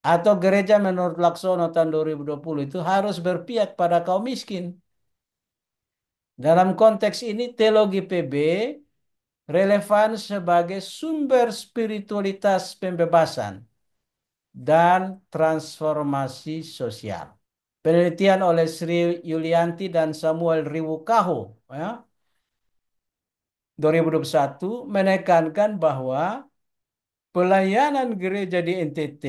A: Atau gereja menurut Laksono tahun 2020 itu harus berpihak pada kaum miskin. Dalam konteks ini teologi PB relevan sebagai sumber spiritualitas pembebasan dan transformasi sosial. Penelitian oleh Sri Yulianti dan Samuel Riwukaho ya, 2021 menekankan bahwa pelayanan gereja di NTT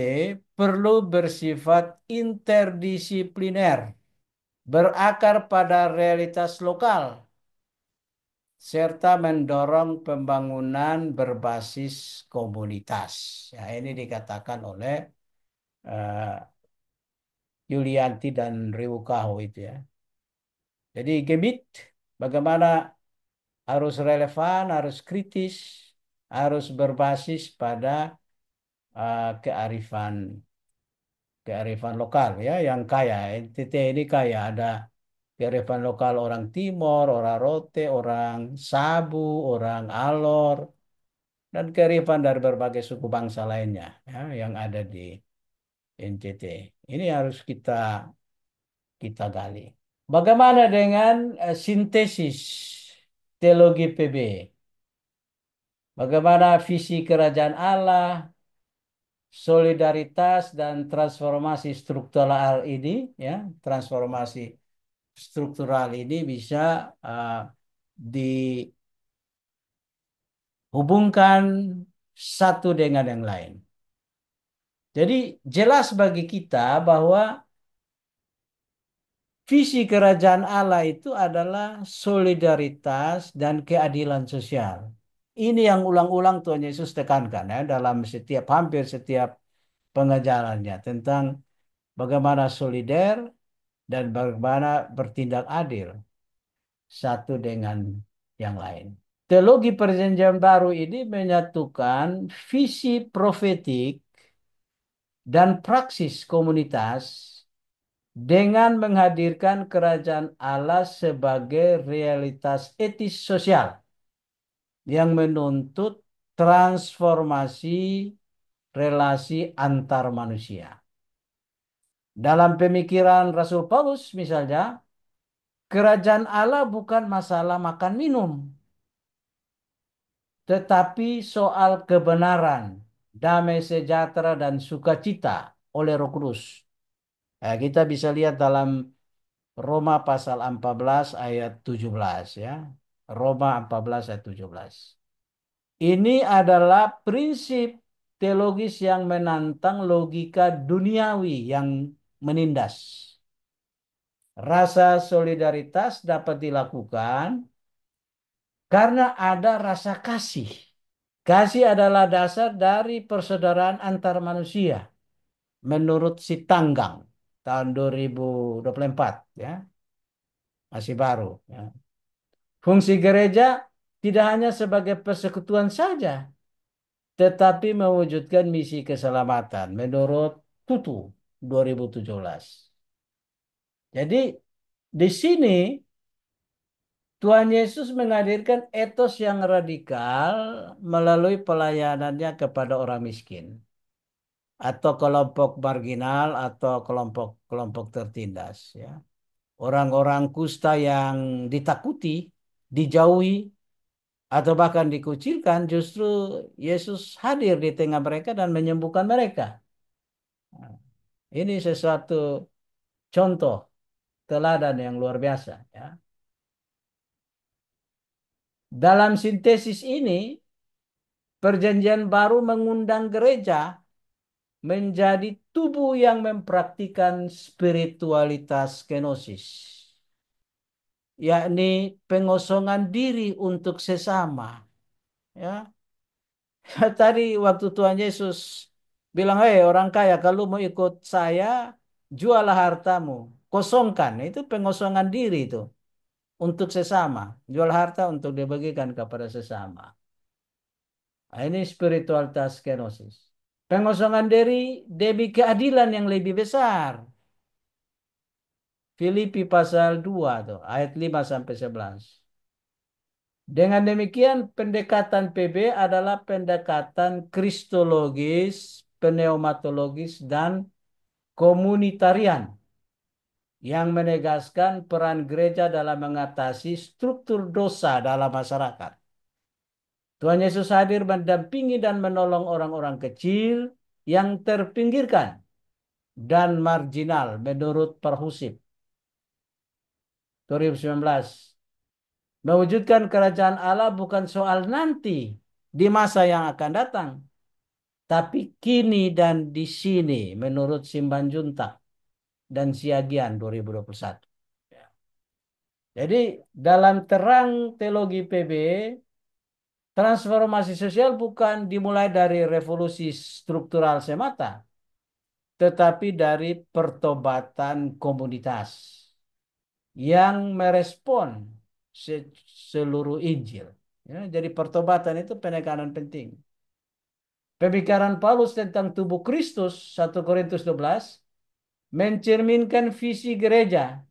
A: perlu bersifat interdisipliner, berakar pada realitas lokal, serta mendorong pembangunan berbasis komunitas. Ya, ini dikatakan oleh eh, Yulianti dan Riwukaho itu ya. Jadi Gemit bagaimana harus relevan, harus kritis, harus berbasis pada kearifan kearifan lokal ya yang kaya. NTT ini kaya ada kearifan lokal orang Timor, orang Rote, orang Sabu, orang Alor, dan kearifan dari berbagai suku bangsa lainnya ya, yang ada di NTT. Ini harus kita gali. Bagaimana dengan sintesis teologi PB? Bagaimana visi kerajaan Allah, solidaritas dan transformasi struktural ini, ya, transformasi struktural ini bisa dihubungkan satu dengan yang lain. Jadi jelas bagi kita bahwa Visi kerajaan Allah itu adalah solidaritas dan keadilan sosial. Ini yang ulang-ulang Tuhan Yesus tekankan ya dalam hampir setiap pengajarannya tentang bagaimana solider dan bagaimana bertindak adil satu dengan yang lain. Teologi Perjanjian Baru ini menyatukan visi profetik dan praksis komunitas dengan menghadirkan kerajaan Allah sebagai realitas etis sosial yang menuntut transformasi relasi antar manusia. Dalam pemikiran Rasul Paulus misalnya, kerajaan Allah bukan masalah makan minum, tetapi soal kebenaran, damai sejahtera dan sukacita oleh Roh Kudus. Nah, kita bisa lihat dalam Roma pasal 14 ayat 17 ya. Roma 14 ayat 17. Ini adalah prinsip teologis yang menantang logika duniawi yang menindas. Rasa solidaritas dapat dilakukan karena ada rasa kasih. Kasih adalah dasar dari persaudaraan antar manusia. Menurut si Tanggang tahun 2024 ya, masih baru ya. Fungsi gereja tidak hanya sebagai persekutuan saja, tetapi mewujudkan misi keselamatan menurut Tutu 2017. Jadi di sini Tuhan Yesus menghadirkan etos yang radikal melalui pelayanannya kepada orang miskin atau kelompok marginal atau kelompok-kelompok tertindas ya. Orang-orang kusta yang ditakuti, dijauhi atau bahkan dikucilkan, justru Yesus hadir di tengah mereka dan menyembuhkan mereka. Nah, ini sesuatu contoh teladan yang luar biasa ya. Dalam sintesis ini, Perjanjian Baru mengundang gereja menjadi tubuh yang mempraktikkan spiritualitas kenosis, yakni pengosongan diri untuk sesama. Ya, tadi waktu Tuhan Yesus bilang, hei orang kaya, kalau mau ikut saya, jualah hartamu, kosongkan. Itu pengosongan diri itu untuk sesama. Jual harta untuk dibagikan kepada sesama. Nah, ini spiritualitas kenosis. Pengosongan diri demi keadilan yang lebih besar. Filipi pasal 2 tuh, ayat 5 sampai 11. Dengan demikian pendekatan PB adalah pendekatan kristologis, pneumatologis dan komunitarian yang menegaskan peran gereja dalam mengatasi struktur dosa dalam masyarakat. Tuhan Yesus hadir mendampingi dan menolong orang-orang kecil yang terpinggirkan dan marginal menurut Perhusib 2019. Mewujudkan kerajaan Allah bukan soal nanti di masa yang akan datang, tapi kini dan di sini menurut Simbanjuntak dan Siagian 2021. Jadi dalam terang teologi PB, transformasi sosial bukan dimulai dari revolusi struktural semata, tetapi dari pertobatan komunitas yang merespon seluruh Injil. Ya, jadi pertobatan itu penekanan penting. Pembicaraan Paulus tentang tubuh Kristus 1 Korintus 12 mencerminkan visi gereja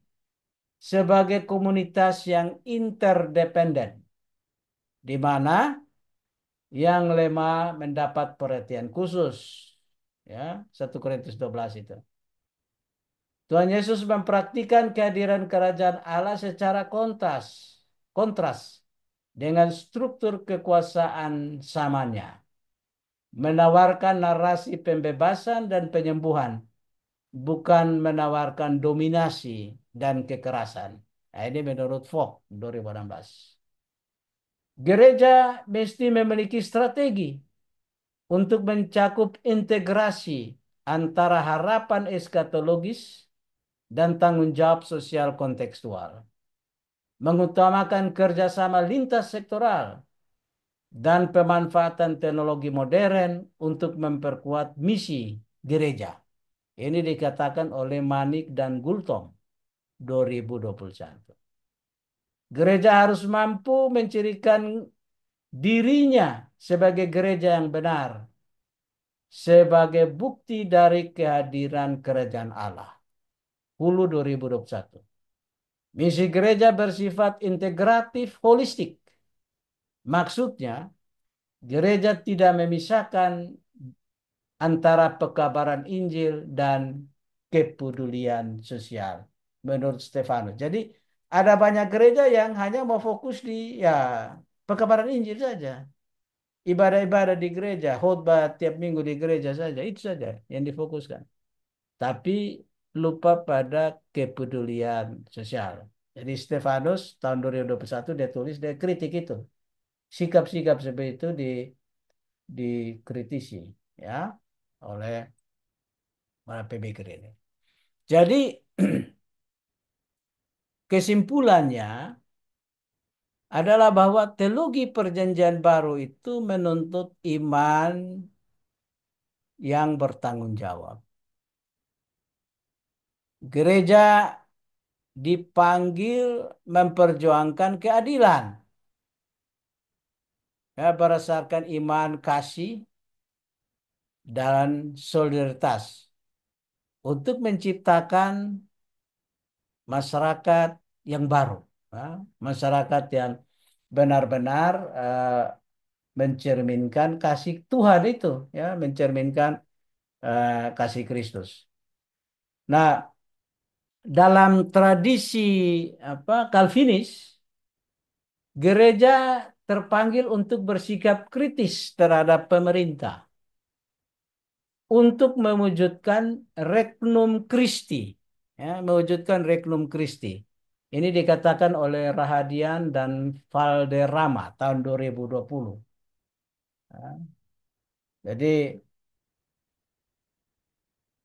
A: sebagai komunitas yang interdependen, di mana yang lemah mendapat perhatian khusus. Ya, 1 Korintus 12 itu. Tuhan Yesus mempraktikkan kehadiran kerajaan Allah secara kontras dengan struktur kekuasaan samanya, menawarkan narasi pembebasan dan penyembuhan, bukan menawarkan dominasi dan kekerasan. Nah, ini menurut Vogt 2016. Gereja mesti memiliki strategi untuk mencakup integrasi antara harapan eskatologis dan tanggung jawab sosial kontekstual, mengutamakan kerjasama lintas sektoral dan pemanfaatan teknologi modern untuk memperkuat misi gereja. Ini dikatakan oleh Manik dan Gultom 2021. Gereja harus mampu mencirikan dirinya sebagai gereja yang benar, sebagai bukti dari kehadiran kerajaan Allah. Hulu 2021. Misi gereja bersifat integratif holistik. Maksudnya, gereja tidak memisahkan antara pekabaran Injil dan kepedulian sosial menurut Stefanus. Jadi ada banyak gereja yang hanya mau fokus di ya pekabaran Injil saja. Ibadah-ibadah di gereja, khotbah tiap minggu di gereja saja, itu saja yang difokuskan. Tapi lupa pada kepedulian sosial. Jadi Stefanus tahun 2021 dia tulis, dia kritik itu. Sikap-sikap seperti itu dikritisi ya oleh PBG ini. Jadi kesimpulannya adalah bahwa teologi perjanjian baru itu menuntut iman yang bertanggung jawab. Gereja dipanggil memperjuangkan keadilan ya berdasarkan iman, kasih, dan solidaritas untuk menciptakan masyarakat yang baru, ya. Masyarakat yang benar-benar mencerminkan kasih Tuhan itu, ya, mencerminkan kasih Kristus. Nah, dalam tradisi Calvinis, gereja terpanggil untuk bersikap kritis terhadap pemerintah untuk mewujudkan Regnum Christi, ya, mewujudkan Regnum Christi. Ini dikatakan oleh Rahadian dan Valderrama tahun 2020. Ya. Jadi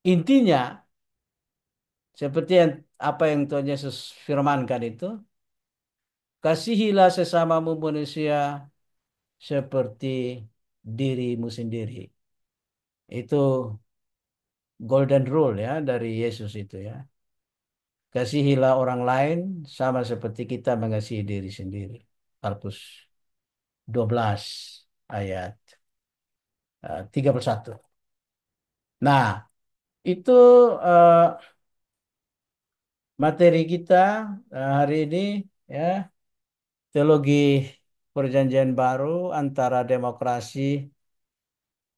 A: intinya seperti apa yang Tuhan Yesus firmankan itu, kasihilah sesamamu manusia seperti dirimu sendiri. Itu golden rule ya dari Yesus itu ya. Kasihilah orang lain sama seperti kita mengasihi diri sendiri. Markus 12 ayat 31. Nah, itu eh, materi kita hari ini ya, teologi perjanjian baru antara demokrasi,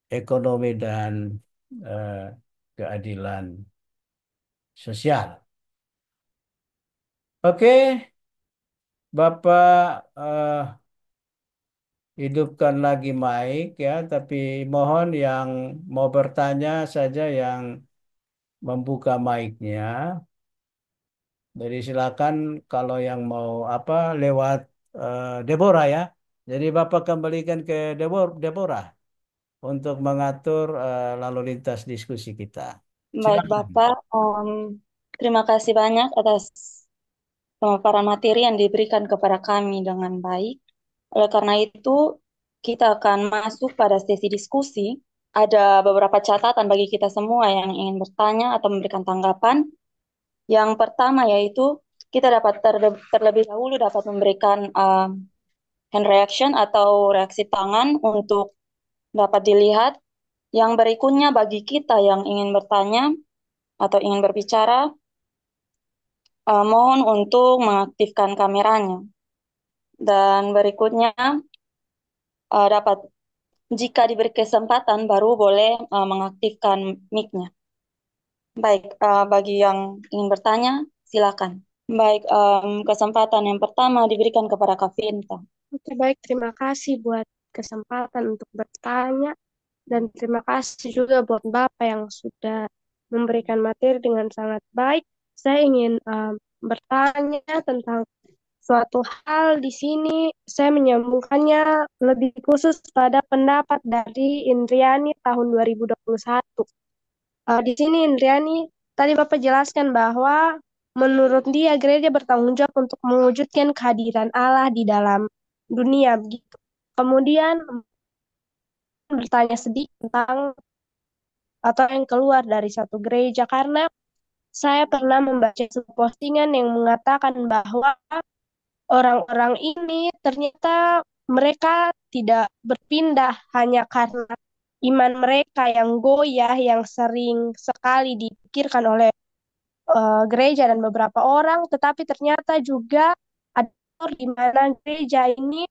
A: ekonomi dan eh, keadilan sosial. Oke, Bapak hidupkan lagi mic ya, tapi mohon yang mau bertanya saja yang membuka mic-nya. Jadi silakan kalau yang mau lewat Deborah ya. Jadi Bapak kembalikan ke Deborah untuk mengatur lalu lintas diskusi kita.
B: Baik,
A: Silakan.
B: Bapak. Terima kasih banyak atas pemaparan materi yang diberikan kepada kami dengan baik. Oleh karena itu, kita akan masuk pada sesi diskusi. Ada beberapa catatan bagi kita semua yang ingin bertanya atau memberikan tanggapan. Yang pertama yaitu kita dapat terlebih dahulu dapat memberikan hand reaction atau reaksi tangan untuk dapat dilihat. Yang berikutnya bagi kita yang ingin bertanya atau ingin berbicara, mohon untuk mengaktifkan kameranya. Dan berikutnya dapat jika diberi kesempatan baru boleh mengaktifkan mic-nya. Baik, bagi yang ingin bertanya, silakan. Baik, kesempatan yang pertama diberikan kepada Kak Vinta.
C: Oke, baik. Terima kasih buat kesempatan untuk bertanya. Dan terima kasih juga buat Bapak yang sudah memberikan materi dengan sangat baik. Saya ingin bertanya tentang suatu hal di sini. Saya menyambungkannya lebih khusus pada pendapat dari Indriani tahun 2021. Di sini Indriani tadi Bapak jelaskan bahwa menurut dia gereja bertanggung jawab untuk mewujudkan kehadiran Allah di dalam dunia begitu. Kemudian bertanya sedikit tentang atau yang keluar dari satu gereja karena saya pernah membaca sebuah postingan yang mengatakan bahwa orang-orang ini ternyata mereka tidak berpindah hanya karena iman mereka yang goyah yang sering sekali dipikirkan oleh gereja dan beberapa orang, tetapi ternyata juga ada di mana gereja ini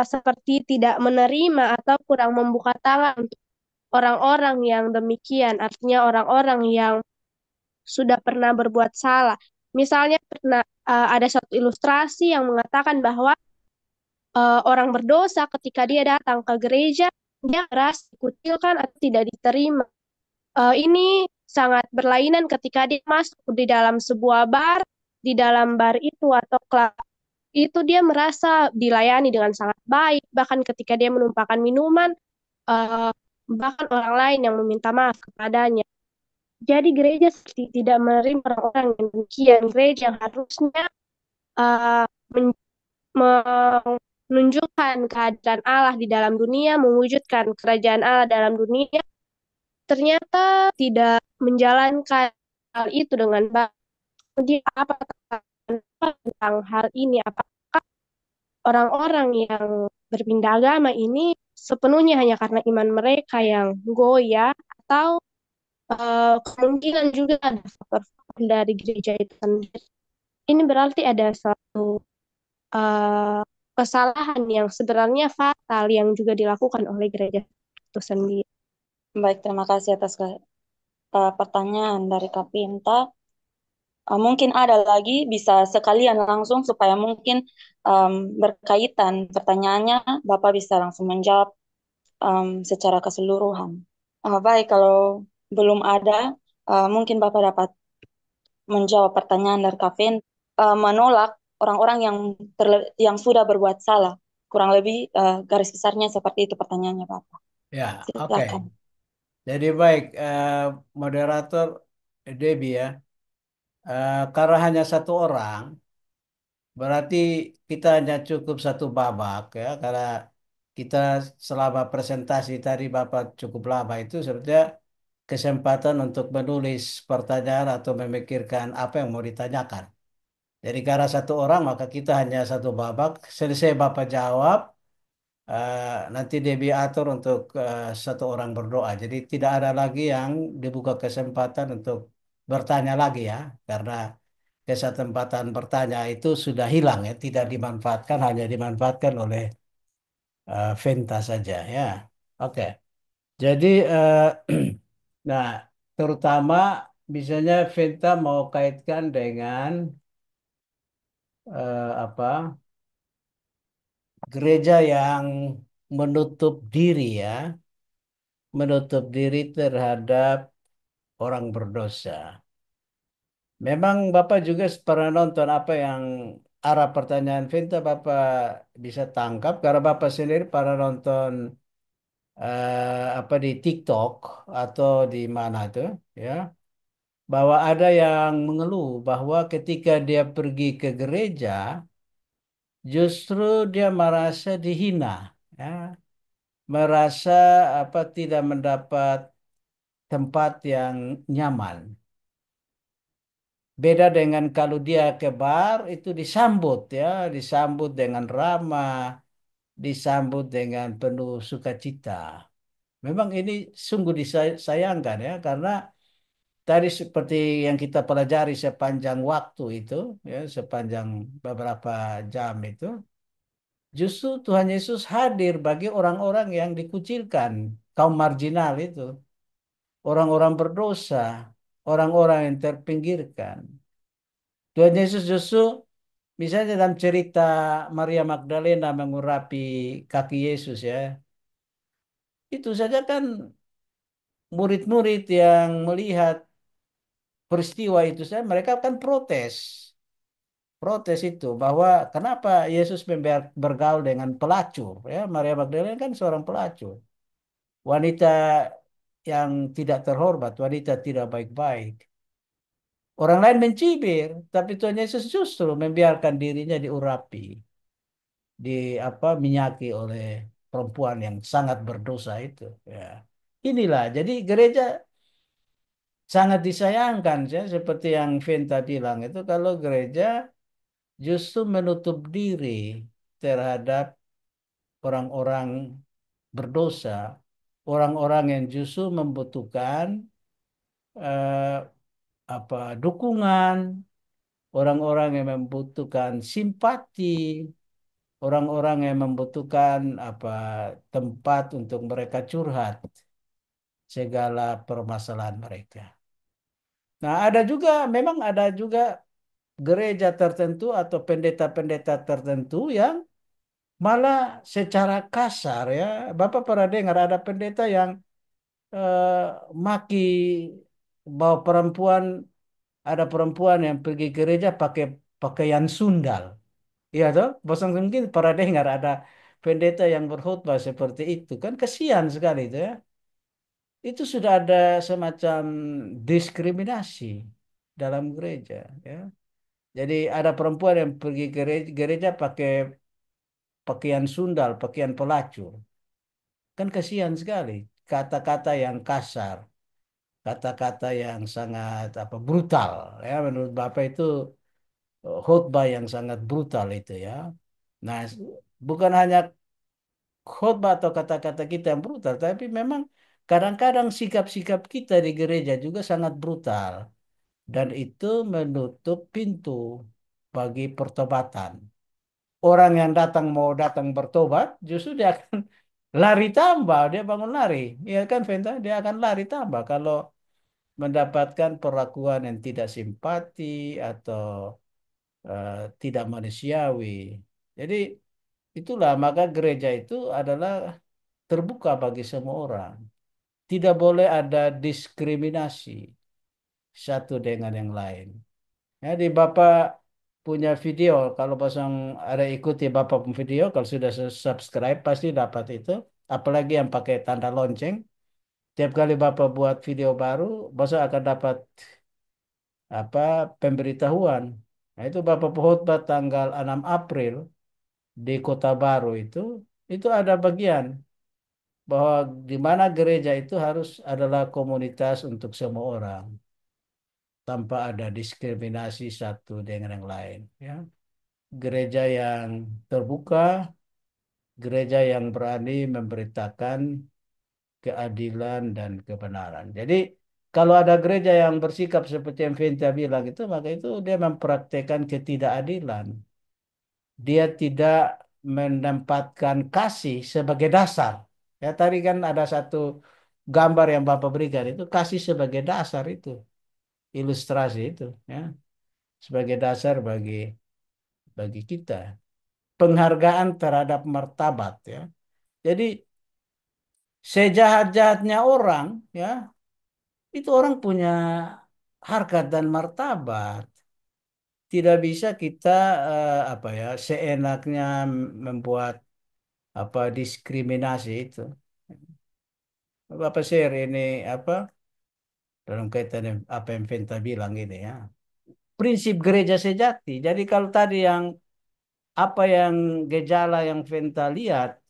C: seperti tidak menerima atau kurang membuka tangan untuk orang-orang yang demikian, artinya orang-orang yang sudah pernah berbuat salah. Misalnya pernah ada satu ilustrasi yang mengatakan bahwa orang berdosa ketika dia datang ke gereja, dia merasa dikucilkan atau tidak diterima. Ini sangat berlainan ketika dia masuk di dalam sebuah bar, di dalam bar itu atau klub itu dia merasa dilayani dengan sangat baik, bahkan ketika dia menumpahkan minuman, eh, bahkan orang lain yang meminta maaf kepadanya. Jadi gereja seperti tidak menerima orang-orang yang demikian. Gereja yang harusnya eh, men- menunjukkan kehadiran Allah di dalam dunia, mewujudkan kerajaan Allah dalam dunia, ternyata tidak menjalankan hal itu dengan baik. Kemudian apa tentang hal ini? Apakah orang-orang yang berpindah agama ini sepenuhnya hanya karena iman mereka yang goyah atau kemungkinan juga ada faktor-faktor dari gereja itu sendiri. Ini berarti ada suatu eh, kesalahan yang sebenarnya fatal yang juga dilakukan oleh gereja itu sendiri.
B: Baik, terima kasih atas pertanyaan dari Kak Pinta. Mungkin ada lagi, bisa sekalian langsung supaya mungkin berkaitan pertanyaannya, Bapak bisa langsung menjawab secara keseluruhan. Baik, kalau belum ada, mungkin Bapak dapat menjawab pertanyaan dari Kak Pinta. Menolak orang-orang yang sudah berbuat salah. Kurang lebih garis besarnya seperti itu pertanyaannya, Bapak.
A: Ya, oke.
B: Silakan.
A: Jadi baik, moderator Debbie ya. Karena hanya satu orang, berarti kita hanya cukup satu babak ya. Karena kita selama presentasi tadi Bapak cukup lama itu sebetulnya kesempatan untuk menulis pertanyaan atau memikirkan apa yang mau ditanyakan. Jadi karena satu orang maka kita hanya satu babak. Selesai Bapak jawab, eh, nanti Debbie atur untuk satu orang berdoa. Jadi tidak ada lagi yang dibuka kesempatan untuk bertanya lagi ya, karena kesempatan bertanya itu sudah hilang ya, tidak dimanfaatkan, hanya dimanfaatkan oleh Venta saja ya. Oke, jadi nah terutama misalnya Venta mau kaitkan dengan apa gereja yang menutup diri ya, menutup diri terhadap orang berdosa. Memang Bapak juga pernah nonton apa yang arah pertanyaan Vinta Bapak bisa tangkap karena Bapak sendiri pernah nonton apa di TikTok atau di mana tuh ya, bahwa ada yang mengeluh bahwa ketika dia pergi ke gereja justru dia merasa dihina ya, merasa apa tidak mendapat tempat yang nyaman. Beda dengan kalau dia ke bar itu disambut ya, disambut dengan ramah, disambut dengan penuh sukacita. Memang ini sungguh disayangkan ya, karena tadi seperti yang kita pelajari sepanjang waktu itu, ya, sepanjang beberapa jam itu, justru Tuhan Yesus hadir bagi orang-orang yang dikucilkan, kaum marginal itu, orang-orang berdosa, orang-orang yang terpinggirkan. Tuhan Yesus justru misalnya dalam cerita Maria Magdalena mengurapi kaki Yesus ya, itu saja kan murid-murid yang melihat peristiwa itu saja mereka kan protes, protes itu bahwa kenapa Yesus bergaul dengan pelacur ya, Maria Magdalena kan seorang pelacur, wanita yang tidak terhormat, wanita tidak baik-baik. Orang lain mencibir, tapi Tuhan Yesus justru membiarkan dirinya diurapi, di minyaki oleh perempuan yang sangat berdosa itu. Ya. Inilah, jadi gereja sangat disayangkan ya, seperti yang Venta bilang itu kalau gereja justru menutup diri terhadap orang-orang berdosa, orang-orang yang justru membutuhkan eh, dukungan, orang-orang yang membutuhkan simpati, orang-orang yang membutuhkan tempat untuk mereka curhat segala permasalahan mereka. Nah, memang ada juga gereja tertentu atau pendeta-pendeta tertentu yang malah secara kasar ya. Bapak pernah dengar ada pendeta yang eh, maki bahwa ada perempuan yang pergi gereja pakai pakaian sundal. Iya toh, bosan mungkin pernah dengar ada pendeta yang berkhutbah seperti itu. Kan kasihan sekali itu ya. Itu sudah ada semacam diskriminasi dalam gereja ya. Jadi ada perempuan yang pergi gereja pakai pakaian sundal, pakaian pelacur. Kan kasihan sekali. Kata-kata yang kasar, kata-kata yang sangat brutal ya menurut Bapak itu khotbah yang sangat brutal itu ya. Nah, bukan hanya khotbah atau kata-kata kita yang brutal, tapi memang kadang-kadang sikap-sikap kita di gereja juga sangat brutal dan itu menutup pintu bagi pertobatan. Orang yang mau datang bertobat, justru dia akan lari tambah, dia bangun lari. Ya kan, Venta? Dia akan lari tambah kalau mendapatkan perlakuan yang tidak simpati atau tidak manusiawi. Jadi itulah maka gereja itu adalah terbuka bagi semua orang. Tidak boleh ada diskriminasi satu dengan yang lain. Ya, di Bapak punya video, kalau pasang ada ikuti Bapak punya video, kalau sudah subscribe pasti dapat itu. Apalagi yang pakai tanda lonceng. Tiap kali Bapak buat video baru, Bapak akan dapat apa pemberitahuan. Nah, itu Bapak khotbah tanggal 6 April di Kota Baru itu ada bagian bahwa di mana gereja itu harus adalah komunitas untuk semua orang tanpa ada diskriminasi satu dengan yang lain ya. Gereja yang terbuka, gereja yang berani memberitakan keadilan dan kebenaran. Jadi kalau ada gereja yang bersikap seperti yang Vinta bilang itu, maka itu dia mempraktekkan ketidakadilan. Dia tidak menempatkan kasih sebagai dasar. Ya tadi kan ada satu gambar yang Bapak berikan itu kasih sebagai dasar itu, ilustrasi itu ya, sebagai dasar bagi kita. Penghargaan terhadap martabat ya. Jadi sejahat-jahatnya orang ya, itu orang punya harkat dan martabat. Tidak bisa kita seenaknya membuat diskriminasi itu. Bapak share ini apa dalam kaitan apa yang Venta bilang ini ya. Prinsip gereja sejati. Jadi kalau tadi apa yang gejala yang Venta lihat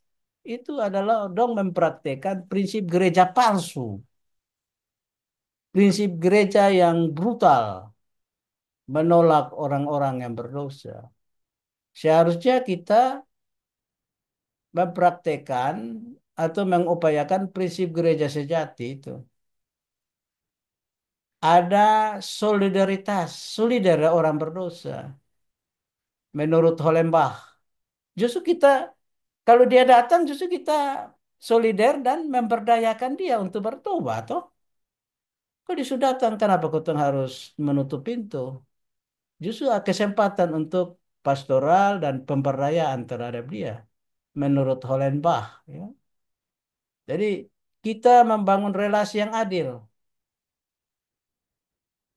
A: itu adalah dong mempraktekkan prinsip gereja palsu, prinsip gereja yang brutal, menolak orang-orang yang berdosa. Seharusnya kita mempraktekkan atau mengupayakan prinsip gereja sejati itu. Ada solidaritas, solidar orang berdosa. Menurut Hollenbach, justru kita kalau dia datang justru kita solider dan memberdayakan dia untuk bertobat, toh. Kalau dia sudah datang, kenapa kita harus menutup pintu? Justru ada kesempatan untuk pastoral dan pemberdayaan terhadap dia, menurut Hollenbach. Ya. Jadi kita membangun relasi yang adil.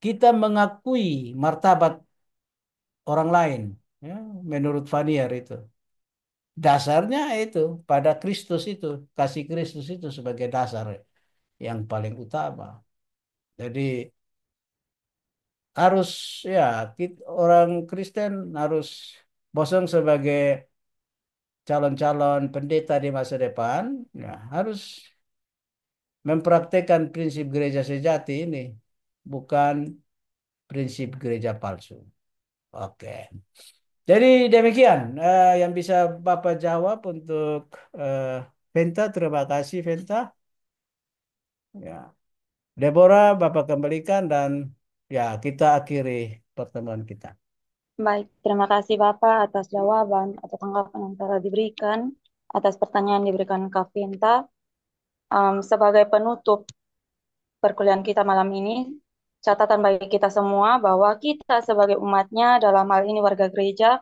A: Kita mengakui martabat orang lain, ya, menurut Vanier itu. Dasarnya itu pada Kristus itu, kasih Kristus itu sebagai dasar. yang paling utama. Jadi harus ya orang Kristen harus Bosong sebagai calon-calon pendeta di masa depan ya harus mempraktekkan prinsip gereja sejati ini, bukan prinsip gereja palsu. Oke. Jadi demikian yang bisa Bapak jawab untuk eh, Venta. Terima kasih Venta. Ya, Deborah, Bapak kembalikan dan ya kita akhiri pertemuan kita.
B: Baik, terima kasih Bapak atas jawaban atau tanggapan yang telah diberikan atas pertanyaan yang diberikan Kak Vinta. Sebagai penutup perkuliahan kita malam ini, catatan bagi kita semua bahwa kita sebagai umatnya dalam hal ini warga gereja,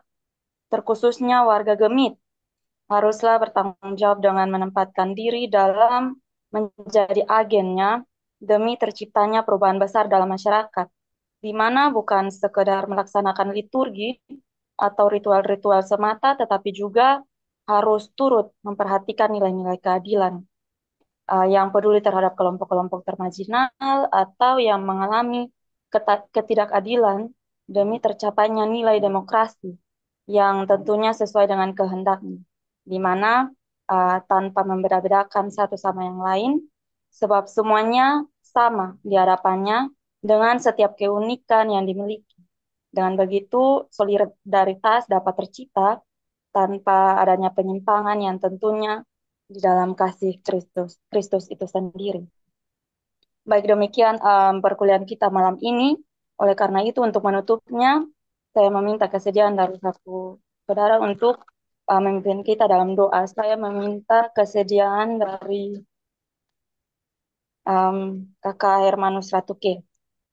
B: terkhususnya warga Gemit, haruslah bertanggung jawab dengan menempatkan diri dalam menjadi agennya demi terciptanya perubahan besar dalam masyarakat, di mana bukan sekedar melaksanakan liturgi atau ritual-ritual semata, tetapi juga harus turut memperhatikan nilai-nilai keadilan yang peduli terhadap kelompok-kelompok termarginal atau yang mengalami ketidakadilan demi tercapainya nilai demokrasi yang tentunya sesuai dengan kehendaknya, di mana tanpa membeda-bedakan satu sama yang lain, sebab semuanya sama di hadapannya dengan setiap keunikan yang dimiliki. Dengan begitu, solidaritas dapat tercipta tanpa adanya penyimpangan yang tentunya di dalam kasih Kristus, Kristus itu sendiri. Baik demikian perkuliahan kita malam ini. Oleh karena itu, untuk menutupnya, saya meminta kesediaan dari satu saudara untuk memimpin kita dalam doa. Saya meminta kesediaan dari Kakak Hermanus Ratuke.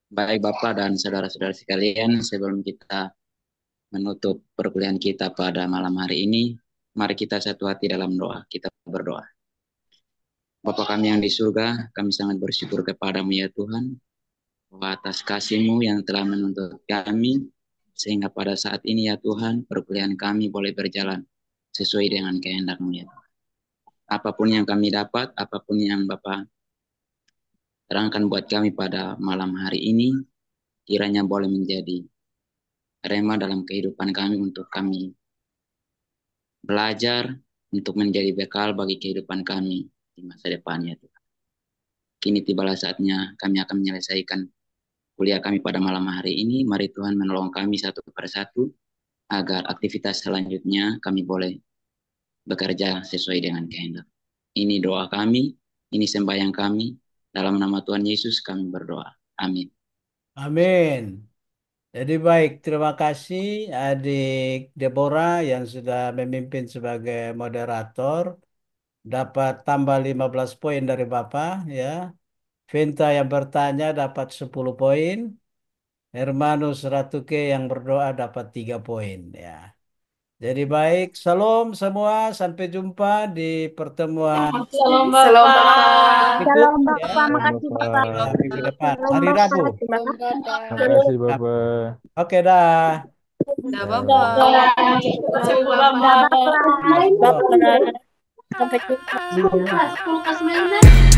D: Baik Bapak dan saudara-saudara sekalian, sebelum kita menutup perkuliahan kita pada malam hari ini, mari kita satu hati dalam doa. Kita berdoa. Bapa kami yang di surga, kami sangat bersyukur kepadamu ya Tuhan, bahwa atas kasih-Mu yang telah menuntut kami, sehingga pada saat ini ya Tuhan, perkuliahan kami boleh berjalan sesuai dengan kehendak-Mu ya Tuhan. Apapun yang kami dapat, apapun yang Bapak terangkan buat kami pada malam hari ini, kiranya boleh menjadi rema dalam kehidupan kami untuk kami belajar, untuk menjadi bekal bagi kehidupan kami di masa depannya. Kini tibalah saatnya kami akan menyelesaikan kuliah kami pada malam hari ini. Mari Tuhan menolong kami satu persatu agar aktivitas selanjutnya kami boleh bekerja sesuai dengan kehendak. Ini doa kami, ini sembahyang kami. Dalam nama Tuhan Yesus kami berdoa. Amin.
A: Amin. Jadi baik, terima kasih adik Deborah yang sudah memimpin sebagai moderator. Dapat tambah 15 poin dari Bapak ya. Vinta yang bertanya dapat 10 poin. Hermanus Ratuke yang berdoa dapat 3 poin ya. Jadi baik, salam semua. Sampai jumpa di pertemuan
E: Shalom Bapak.
A: berikut
C: Shalom
A: ya.
C: Bapak, makasih Bapak.
A: Minggu depan,
C: Shalom
A: hari
C: Bapak,
A: Rabu.
C: terima
E: Shalom
C: kasih.
E: Bapak.
F: Makasih Bapak.
A: Oke dah.
E: Dah
F: Ya.
E: Bapak. Sampai jumpa
C: Dah
E: Bapak.
C: Bapak.
A: Bapak.
C: Sampai jumpa.
E: Kelas 10 kelas 9.